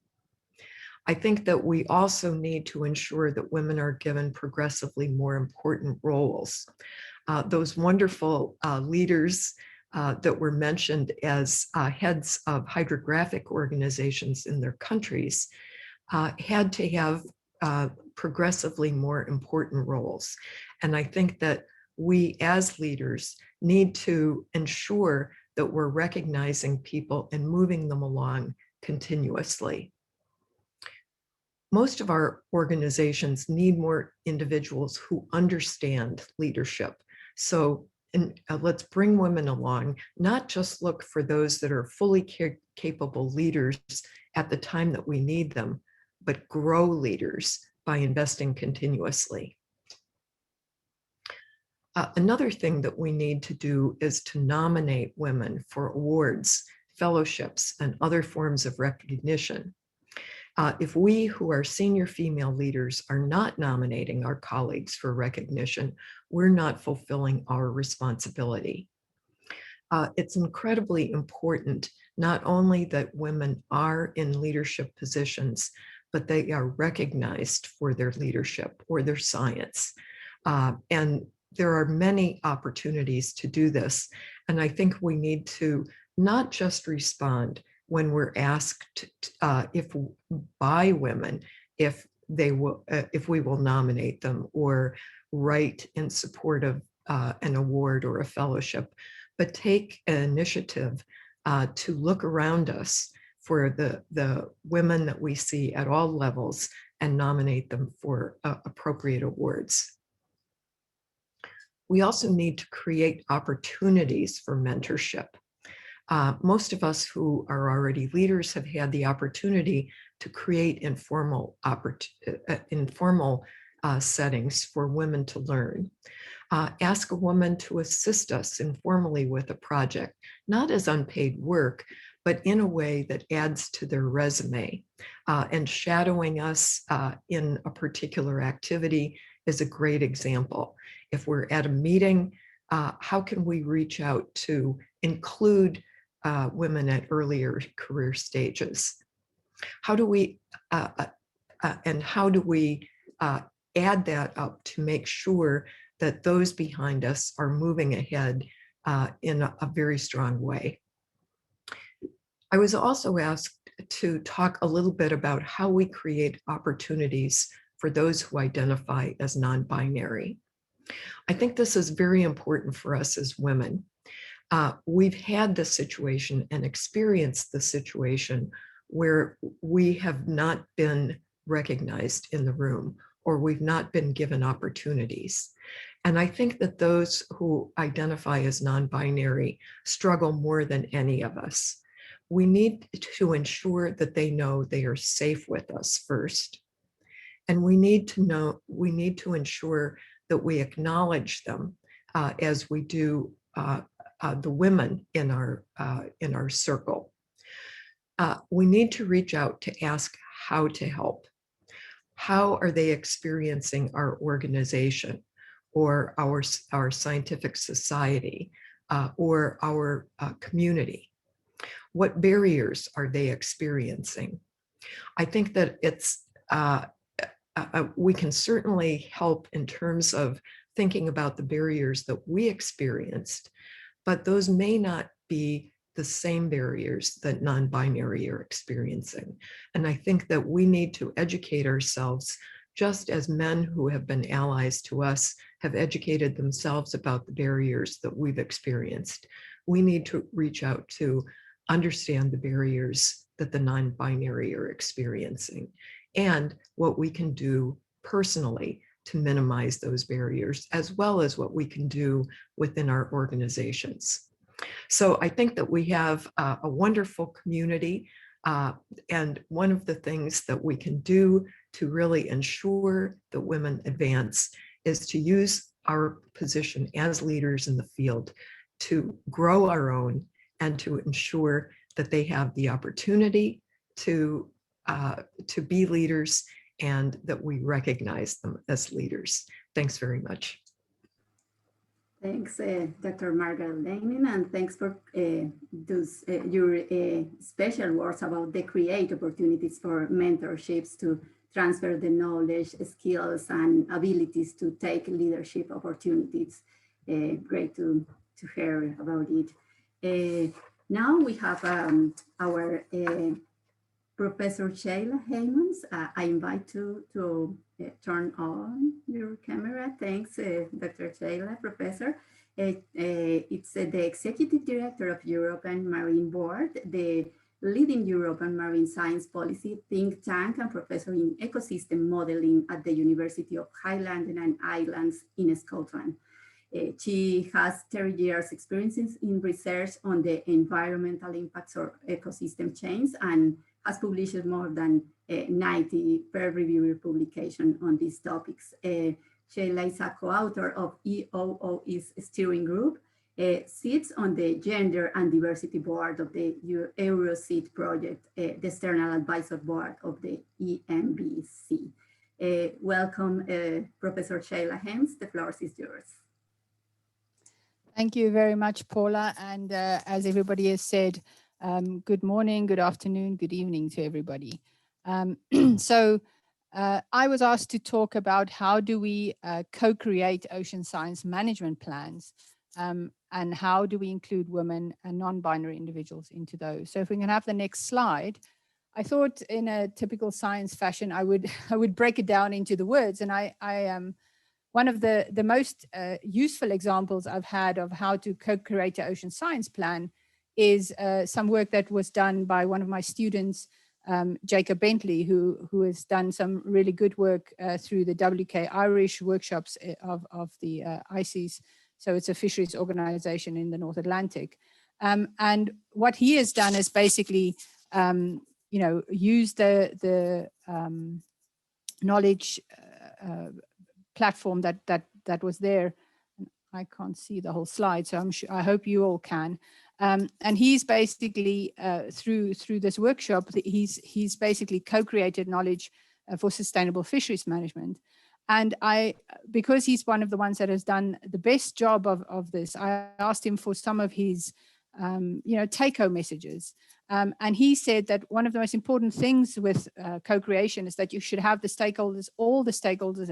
I think that we also need to ensure that women are given progressively more important roles. Those wonderful leaders that were mentioned as heads of hydrographic organizations in their countries had to have progressively more important roles. And I think that we as leaders need to ensure that we're recognizing people and moving them along continuously. Most of our organizations need more individuals who understand leadership. So let's bring women along, not just look for those that are fully capable leaders at the time that we need them, but grow leaders by investing continuously. Another thing that we need to do is to nominate women for awards, fellowships, and other forms of recognition. If we who are senior female leaders are not nominating our colleagues for recognition, we're not fulfilling our responsibility. It's incredibly important not only that women are in leadership positions, but they are recognized for their leadership or their science. And there are many opportunities to do this. And I think we need to not just respond when we're asked by women if we will nominate them or write in support of an award or a fellowship, but take an initiative to look around us for the women that we see at all levels and nominate them for appropriate awards. We also need to create opportunities for mentorship. Most of us who are already leaders have had the opportunity to create informal settings for women to learn. Ask a woman to assist us informally with a project, not as unpaid work, but in a way that adds to their resume. And shadowing us in a particular activity is a great example. If we're at a meeting, how can we reach out to include women at earlier career stages? How do we add that up to make sure that those behind us are moving ahead in a very strong way? I was also asked to talk a little bit about how we create opportunities for those who identify as non-binary. I think this is very important for us as women. We've had the situation and experienced the situation where we have not been recognized in the room or we've not been given opportunities. And I think that those who identify as non-binary struggle more than any of us. We need to ensure that they know they are safe with us first. And we need to ensure that we acknowledge them as we do the women in our circle. We need to reach out to ask how to help. How are they experiencing our organization or our scientific society or our community? What barriers are they experiencing? I think that it's we can certainly help in terms of thinking about the barriers that we experienced, but those may not be the same barriers that non-binary are experiencing. And I think that we need to educate ourselves just as men who have been allies to us have educated themselves about the barriers that we've experienced. We need to reach out to understand the barriers that the non-binary are experiencing and what we can do personally to minimize those barriers, as well as what we can do within our organizations. So I think that we have a wonderful community, and one of the things that we can do to really ensure that women advance is to use our position as leaders in the field to grow our own and to ensure that they have the opportunity to be leaders and that we recognize them as leaders. Thanks very much. Thanks, Dr. Margaret Lenin, and thanks for your special words about the create opportunities for mentorships to transfer the knowledge, skills, and abilities to take leadership opportunities. Great to hear about it. Now we have our Professor Sheila Heymans. I invite you to turn on your camera. Thanks, Dr. Sheila, Professor. It's the Executive Director of European Marine Board, the leading European marine science policy think tank, and professor in ecosystem modeling at the University of Highland and Islands in Scotland. She has 30 years experiences in research on the environmental impacts of ecosystem chains and has published more than 90 peer-reviewed publications on these topics. Sheila is a co-author of EOO's steering group, sits on the Gender and Diversity Board of the EuroSeed project, the external advisor board of the EMBC. Welcome, Professor Sheila Heymans. The floor is yours. Thank you very much, Paula. And as everybody has said, good morning, good afternoon, good evening to everybody. I was asked to talk about how do we co-create ocean science management plans, and how do we include women and non-binary individuals into those. So if we can have the next slide. I thought in a typical science fashion, I would break it down into the words. And one of the most useful examples I've had of how to co-create an ocean science plan is some work that was done by one of my students, Jacob Bentley, who has done some really good work through the WK Irish workshops of the ICES. So it's a fisheries organization in the North Atlantic. And what he has done is basically, use the knowledge platform that was there. I can't see the whole slide, so I hope you all can. And he's basically through this workshop, he's basically co-created knowledge for sustainable fisheries management. And because he's one of the ones that has done the best job of this, I asked him for some of his take-home messages. And he said that one of the most important things with co-creation is that you should have the stakeholders, all the stakeholders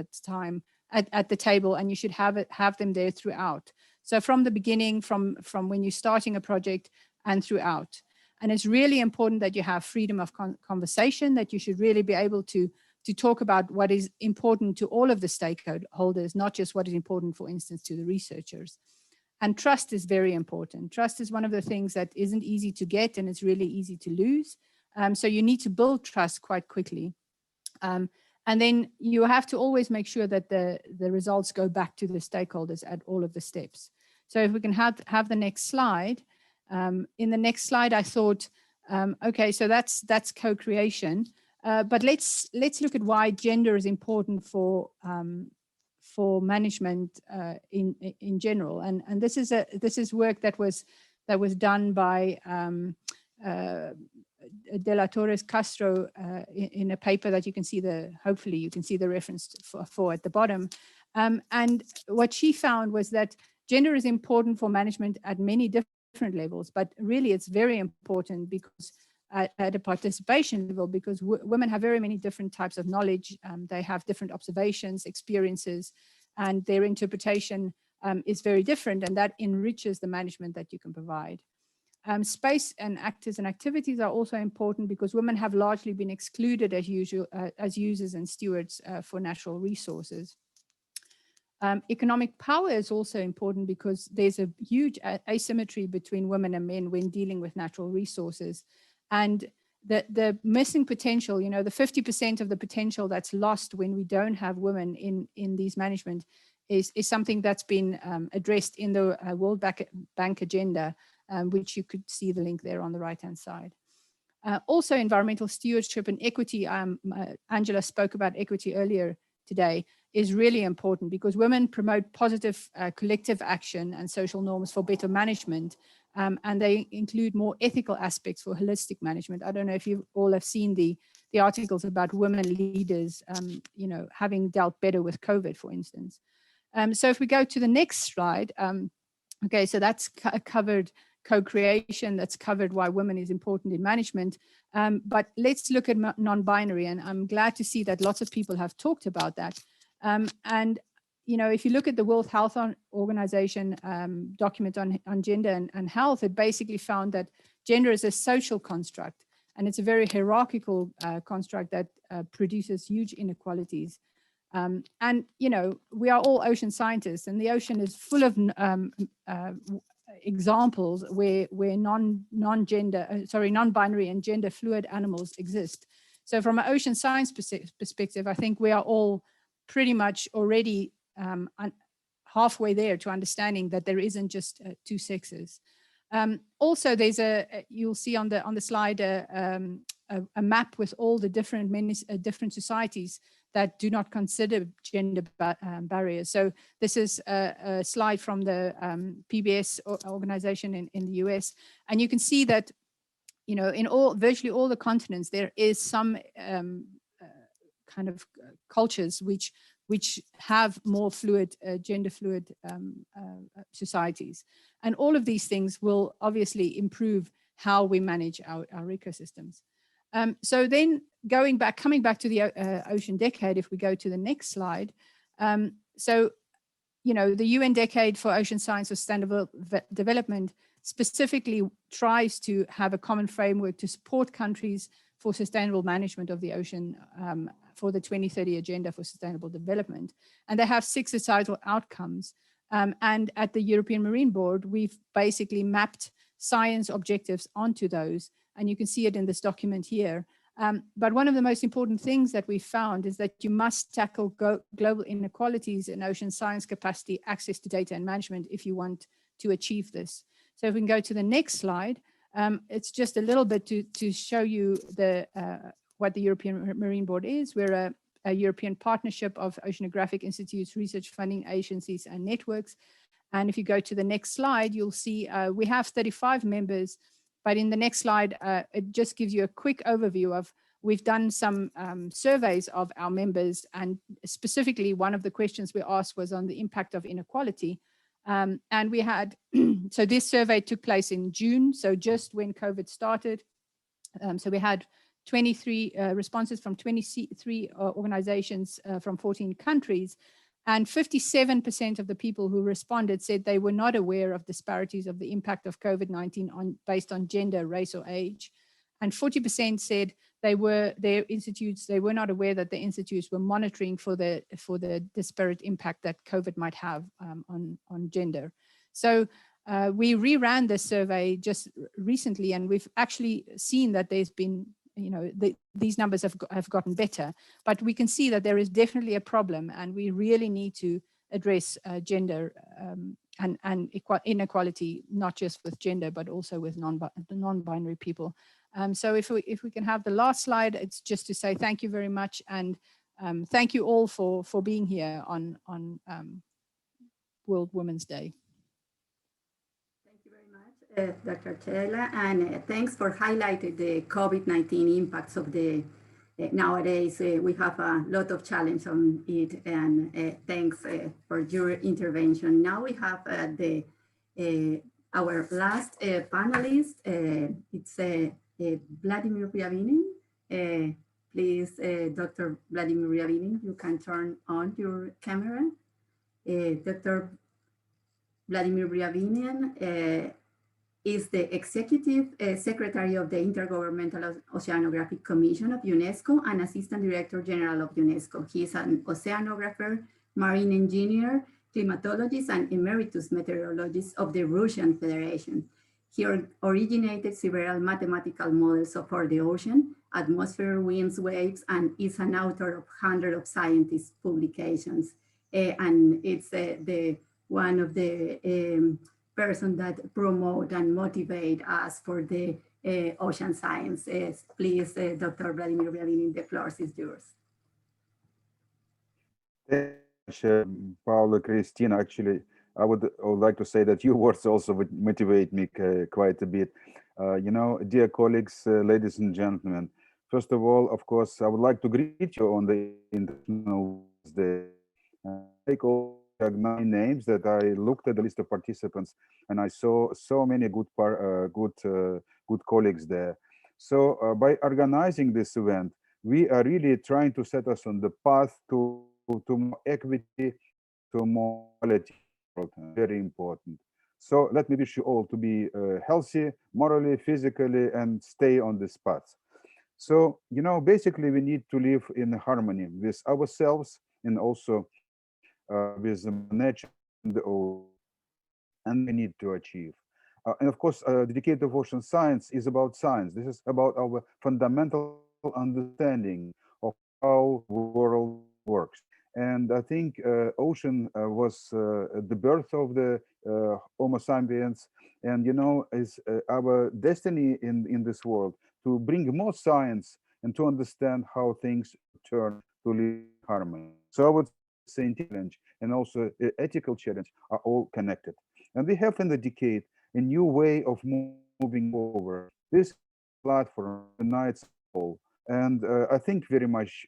at the table, and you should have them there throughout. So from the beginning, from when you're starting a project and throughout. And it's really important that you have freedom of conversation, that you should really be able to talk about what is important to all of the stakeholders, not just what is important, for instance, to the researchers. And trust is very important. Trust is one of the things that isn't easy to get, and it's really easy to lose. So you need to build trust quite quickly. And then you have to always make sure that the results go back to the stakeholders at all of the steps. So if we can have the next slide. In the next slide, I thought, okay, so that's co-creation. But let's look at why gender is important for management in general. And this is work that was done by De La Torres Castro in a paper that you can see hopefully you can see the reference for at the bottom. And what she found was that gender is important for management at many different levels, but really it's very important because at a participation level, because women have very many different types of knowledge. They have different observations, experiences, and their interpretation is very different, and that enriches the management that you can provide. Space and actors and activities are also important because women have largely been excluded as users and stewards for natural resources. Economic power is also important because there's a huge asymmetry between women and men when dealing with natural resources. And the missing potential, the 50% of the potential that's lost when we don't have women in these management is something that's been addressed in the World Bank agenda, which you could see the link there on the right-hand side. Also, environmental stewardship and equity, Angela spoke about equity earlier today, is really important because women promote positive collective action and social norms for better management. And they include more ethical aspects for holistic management. I don't know if you all have seen the articles about women leaders, having dealt better with COVID, for instance. So if we go to the next slide, okay, so that's covered co-creation, that's covered why women is important in management. But let's look at non-binary, and I'm glad to see that lots of people have talked about that. And you know, if you look at the World Health Organization document on gender and health, it basically found that gender is a social construct, and it's a very hierarchical construct that produces huge inequalities. And, you know, we are all ocean scientists, and the ocean is full of examples where non-binary and gender fluid animals exist. So from an ocean science perspective, I think we are all pretty much already halfway there to understanding that there isn't just two sexes. Also, there's you'll see on the slide a map with all the different societies that do not consider gender barriers. So this is a slide from the PBS organization in the US, and you can see that, you know, in virtually all the continents there is some kind of cultures which have more fluid, gender fluid societies. And all of these things will obviously improve how we manage our ecosystems. So then coming back to the ocean decade, if we go to the next slide. So, you know, the UN Decade for Ocean Science Sustainable Development specifically tries to have a common framework to support countries for sustainable management of the ocean for the 2030 Agenda for Sustainable Development. And they have 6 societal outcomes. And at the European Marine Board, we've basically mapped science objectives onto those. And you can see it in this document here. But one of the most important things that we found is that you must tackle global inequalities in ocean science capacity, access to data and management if you want to achieve this. So if we can go to the next slide, it's just a little bit to show you what the European Marine Board is. We're a European partnership of oceanographic institutes, research funding agencies and networks. And if you go to the next slide, you'll see we have 35 members. But in the next slide, it just gives you a quick overview of, we've done some surveys of our members, and specifically one of the questions we asked was on the impact of inequality. And we had, so this survey took place in June, so just when COVID started. So we had 23 responses from 23 organizations from 14 countries. And 57% of the people who responded said they were not aware of disparities of the impact of COVID-19 based on gender, race, or age. And 40% said they were not aware that the institutes were monitoring for the disparate impact that COVID might have on gender. So we reran this survey just recently, and we've actually seen that there's been, you know, these numbers have gotten better, but we can see that there is definitely a problem, and we really need to address gender and inequality, not just with gender, but also with non-binary people. So if we can have the last slide, it's just to say thank you very much, and thank you all for being here on World Women's Day. Dr. Chela, and thanks for highlighting the COVID-19 impacts of the nowadays. We have a lot of challenge on it, and thanks for your intervention. Now we have our last panelist. It's Vladimir Ryabinin. Please, Dr. Vladimir Ryabinin, you can turn on your camera. Dr. Vladimir Ryabinin is the Executive Secretary of the Intergovernmental Oceanographic Commission of UNESCO and Assistant Director General of UNESCO. He is an oceanographer, marine engineer, climatologist, and emeritus meteorologist of the Russian Federation. He originated several mathematical models for the ocean, atmosphere, winds, waves, and is an author of hundreds of scientific publications. And it's one of the person that promote and motivate us for the ocean science. Please, Dr. Vladimir Ryabinin, the floor is yours. Thank you, Paula, Christina. Actually, I would like to say that your words also would motivate me quite a bit. You know, dear colleagues, ladies and gentlemen, first of all, of course, I would like to greet you on the International Women's Day. Take all recognize names that I looked at the list of participants and I saw so many good colleagues there. So by organizing this event, we are really trying to set us on the path to more equity, to more quality. Very important. So let me wish you all to be healthy, morally, physically, and stay on this path. So, you know, basically we need to live in harmony with ourselves and also with the nature and the ocean, and we need to achieve. And of course, the decade of ocean science is about science. This is about our fundamental understanding of how the world works. And I think ocean was the birth of the Homo sapiens, and you know, is our destiny in this world to bring more science and to understand how things turn to live in harmony. So I would say scientific challenge and also ethical challenge are all connected. And we have in the decade a new way of moving forward. This platform unites all. And I think very much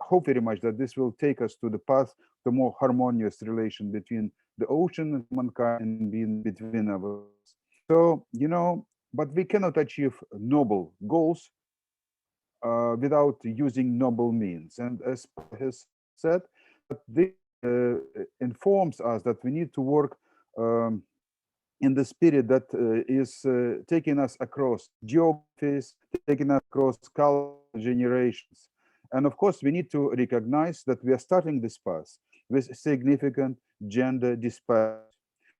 hope very much that this will take us to the path to more harmonious relation between the ocean and mankind and between us. So, you know, but we cannot achieve noble goals without using noble means. And as has said, this informs us that we need to work in the spirit that is taking us across geographies, taking us across cultural generations. And of course, we need to recognize that we are starting this path with significant gender disparity.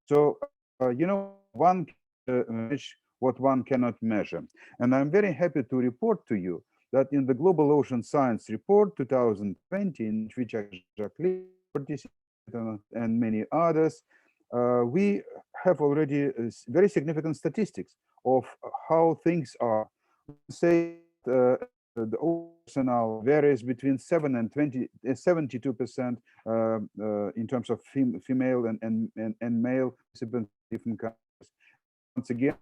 So, you know, one can manage what one cannot measure. And I'm very happy to report to you that in the Global Ocean Science Report 2020, in which Jacqueline participated and many others, we have already very significant statistics of how things are. Say the ocean now varies between 7 and 72% in terms of female and male participants in different countries. Once again,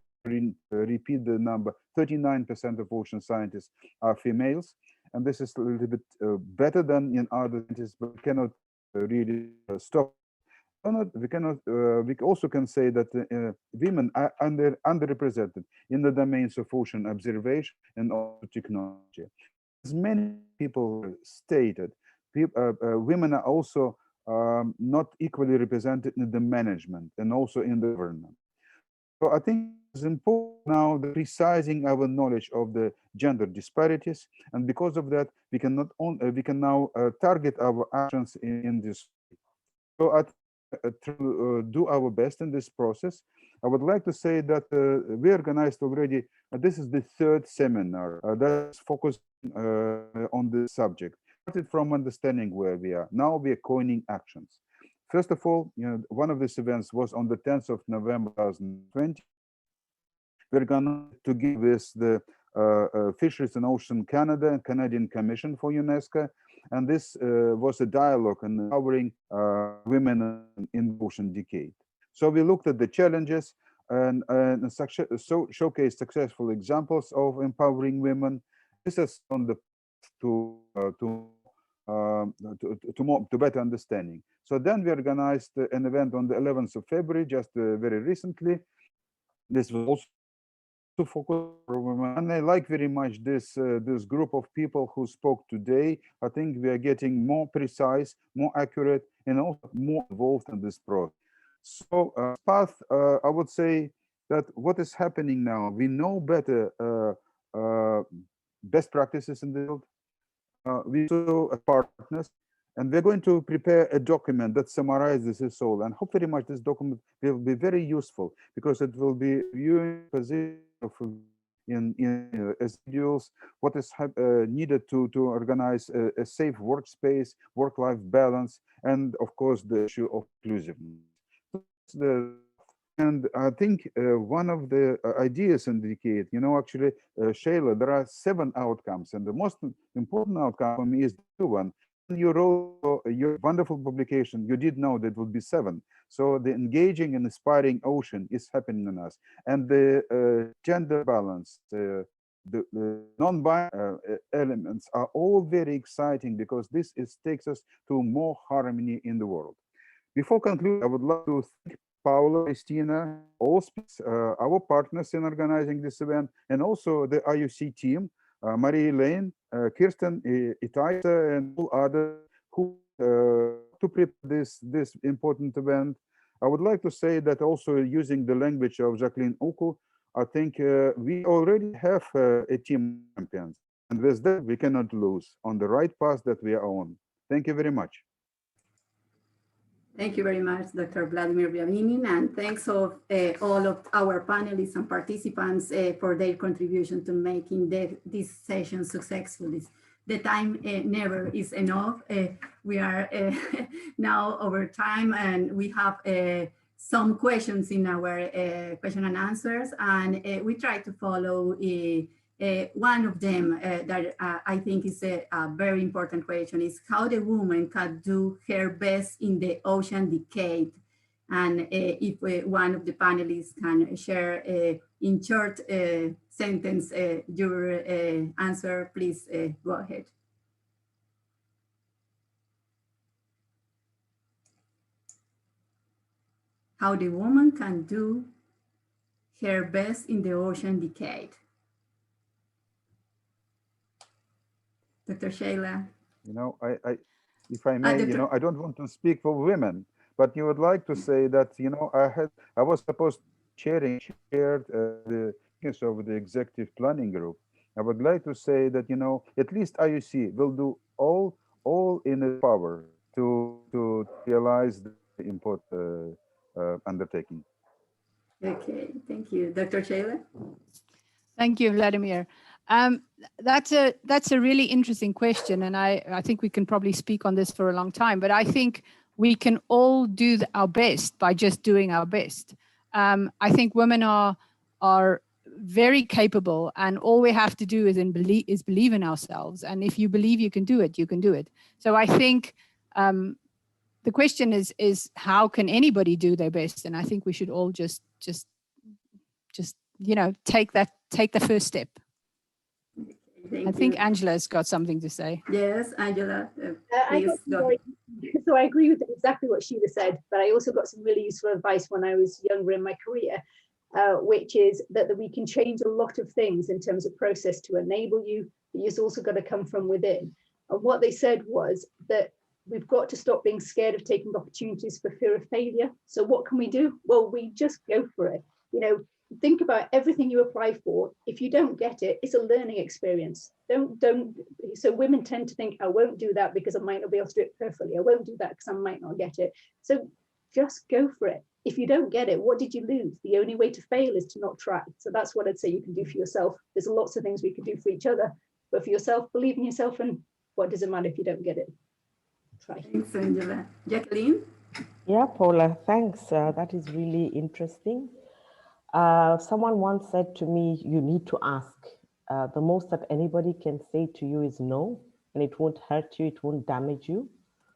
repeat the number: 39% of ocean scientists are females, and this is a little bit better than in other scientists, but we cannot really stop. We also can say that women are underrepresented in the domains of ocean observation and also technology. As many people stated, women are also not equally represented in the management and also in the government. So I think it's important now the precising our knowledge of the gender disparities, and because of that, we can now target our actions in this. So to do our best in this process, I would like to say that we organized already, this is the third seminar that's focused on this subject. Started from understanding where we are. Now we are coining actions. First of all, you know, one of these events was on the 10th of November 2020. We're going to give this the Fisheries and Oceans Canada and Canadian Commission for UNESCO. And this was a dialogue on empowering women in the ocean decade. So we looked at the challenges and showcased successful examples of empowering women. This is on the to better understanding. So then we organized an event on the 11th of February, just very recently. This was also to focus on women, and I like very much this this group of people who spoke today. I think we are getting more precise, more accurate, and also more involved in this process. So, path, I would say that what is happening now, we know better best practices in the field. We saw partners, and we're going to prepare a document that summarizes this all. And hope very much this document will be very useful because it will be viewing position of in individuals, what is needed to organize a safe workspace, work-life balance, and of course the issue of inclusiveness. And I think one of the ideas in the decade, you know, actually, Shayla, there are 7 outcomes, and the most important outcome for me is the one. When you wrote your wonderful publication, you did know that it would be 7. So the engaging and inspiring ocean is happening in us, and the gender balance, the non-binary elements are all very exciting because this takes us to more harmony in the world. Before concluding, I would like to thank Paula, Christina, all our partners in organizing this event, and also the IUC team, Marie-Elaine, Kirsten, Itaisa, and all others who to prepare this important event. I would like to say that also using the language of Jacqueline Uku, I think we already have a team of champions, and with that we cannot lose on the right path that we are on. Thank you very much. Thank you very much, Dr. Vladimir Ryabinin, and thanks of all of our panelists and participants for their contribution to making this session successful. The time never is enough. We are now over time, and we have some questions in our question and answers, and we try to follow one of them that I think is a very important question is how the woman can do her best in the ocean decade. And if one of the panelists can share in short sentence your answer, please go ahead. How the woman can do her best in the ocean decade. Dr. Sheila. You know, if I may, you know, I don't want to speak for women, but you would like to say that, you know, I was supposed to chaired the of the executive planning group. I would like to say that, you know, at least IUC will do all in its power to realize the important undertaking. Okay, thank you. Dr. Sheila? Thank you, Vladimir. That's a really interesting question, and I think we can probably speak on this for a long time, but I think we can all do our best by just doing our best. I think women are very capable, and all we have to do is believe in ourselves. And if you believe you can do it, you can do it. So I think the question is how can anybody do their best? And I think we should all just you know, take the first step. I think Angela's got something to say. Yes, Angela, please go. So I agree with exactly what Sheila said, but I also got some really useful advice when I was younger in my career, which is that we can change a lot of things in terms of process to enable you, but you've also got to come from within. And what they said was that we've got to stop being scared of taking opportunities for fear of failure. So what can we do? Well, we just go for it. You know, think about everything you apply for. If you don't get it, it's a learning experience. So women tend to think, I won't do that because I might not be able to do it perfectly. I won't do that because I might not get it. So just go for it. If you don't get it, what did you lose? The only way to fail is to not try. So that's what I'd say you can do for yourself. There's lots of things we can do for each other, but for yourself, believe in yourself, and what does it matter if you don't get it? Try. Thanks, Angela. Jacqueline? Yeah, Paula, thanks. That is really interesting. Someone once said to me, you need to ask. The most that anybody can say to you is no, and it won't hurt you, it won't damage you.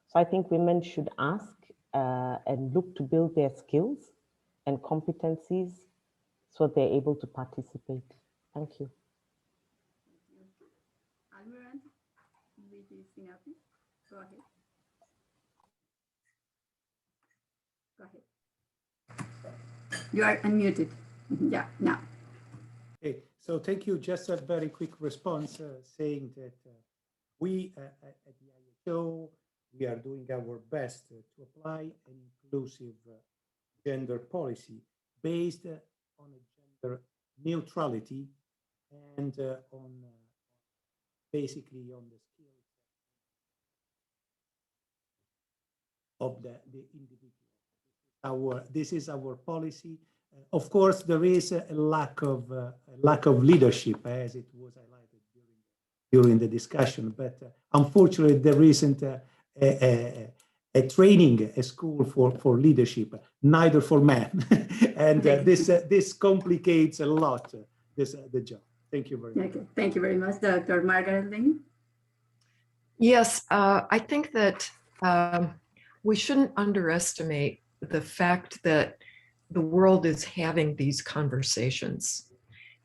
So I think women should ask and look to build their skills and competencies so they're able to participate. Thank you. Almiran, go ahead. Go ahead. You are unmuted. Yeah, now. Okay, so thank you. Just a very quick response saying that we at the IHO, we are doing our best to apply an inclusive gender policy based on a gender neutrality and on basically on the skills of the individual. This is our policy. Of course, there is a lack of leadership, as it was highlighted during the discussion. But unfortunately, there isn't a training, a school for leadership, neither for men, and this complicates a lot the job. Thank you very much. Okay. Thank you very much, Dr. Margaret Lane. Yes, I think that we shouldn't underestimate the fact that the world is having these conversations.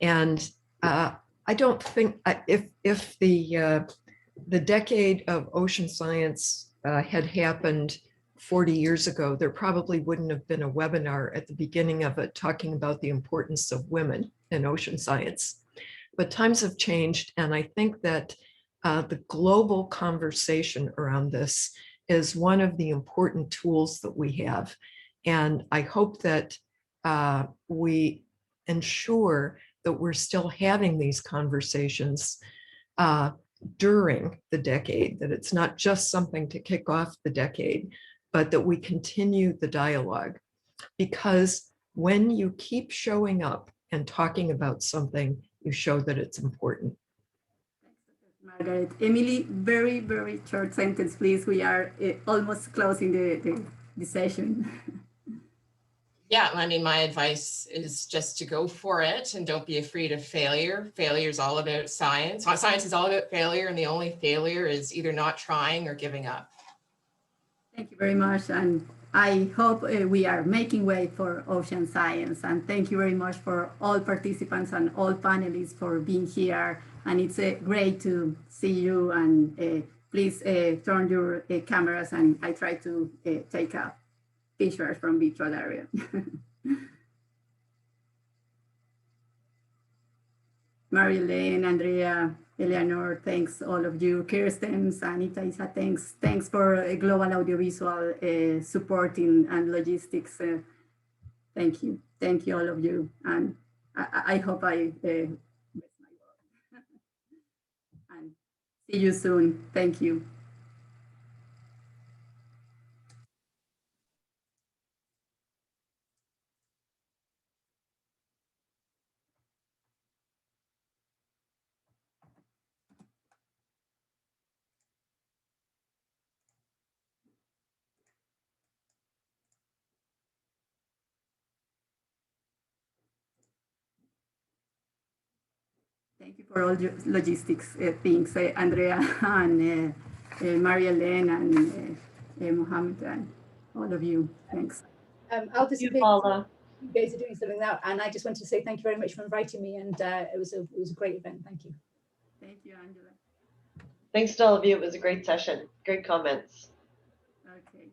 And I don't think if the decade of ocean science had happened 40 years ago, there probably wouldn't have been a webinar at the beginning of it talking about the importance of women in ocean science. But times have changed, and I think that the global conversation around this is one of the important tools that we have. And I hope that we ensure that we're still having these conversations during the decade, that it's not just something to kick off the decade, but that we continue the dialogue. Because when you keep showing up and talking about something, you show that it's important. Margaret. Emily, very, very short sentence, please. We are almost closing the session. Yeah, I mean, my advice is just to go for it and don't be afraid of failure. Failure is all about science. Science is all about failure, and the only failure is either not trying or giving up. Thank you very much. And I hope we are making way for ocean science. And thank you very much for all participants and all panelists for being here. And it's great to see you. And please turn your cameras, and I try to take a picture from virtual area. Marilyn, Andrea, Eleanor, thanks all of you. Kirsten, Anita, Isa, thanks for global audiovisual supporting and logistics. Thank you all of you. And I hope I missed my word. And see you soon. Thank you. Thank you for all your logistics things, Andrea and Maria-Elaine and Mohammed and all of you. Thanks. I'll disappear. You guys are doing something now, and I just wanted to say thank you very much for inviting me, and it was a great event. Thank you. Thank you, Angela. Thanks to all of you. It was a great session. Great comments. Okay.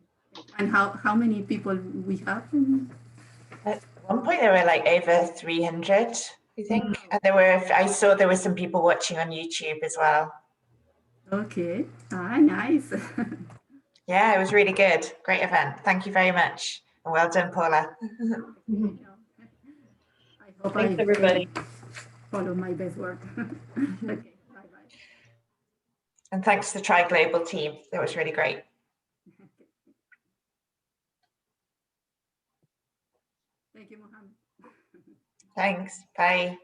And how many people we have? At one point there were like over 300, I think. And I saw there were some people watching on YouTube as well. Okay. Nice. Yeah, it was really good. Great event. Thank you very much. And well done, Paula. I hope Thanks, everybody. Follow my best work. Okay, bye-bye. And thanks to the Tri-Global team. That was really great. Thank you, Mohammed. Thanks. Bye.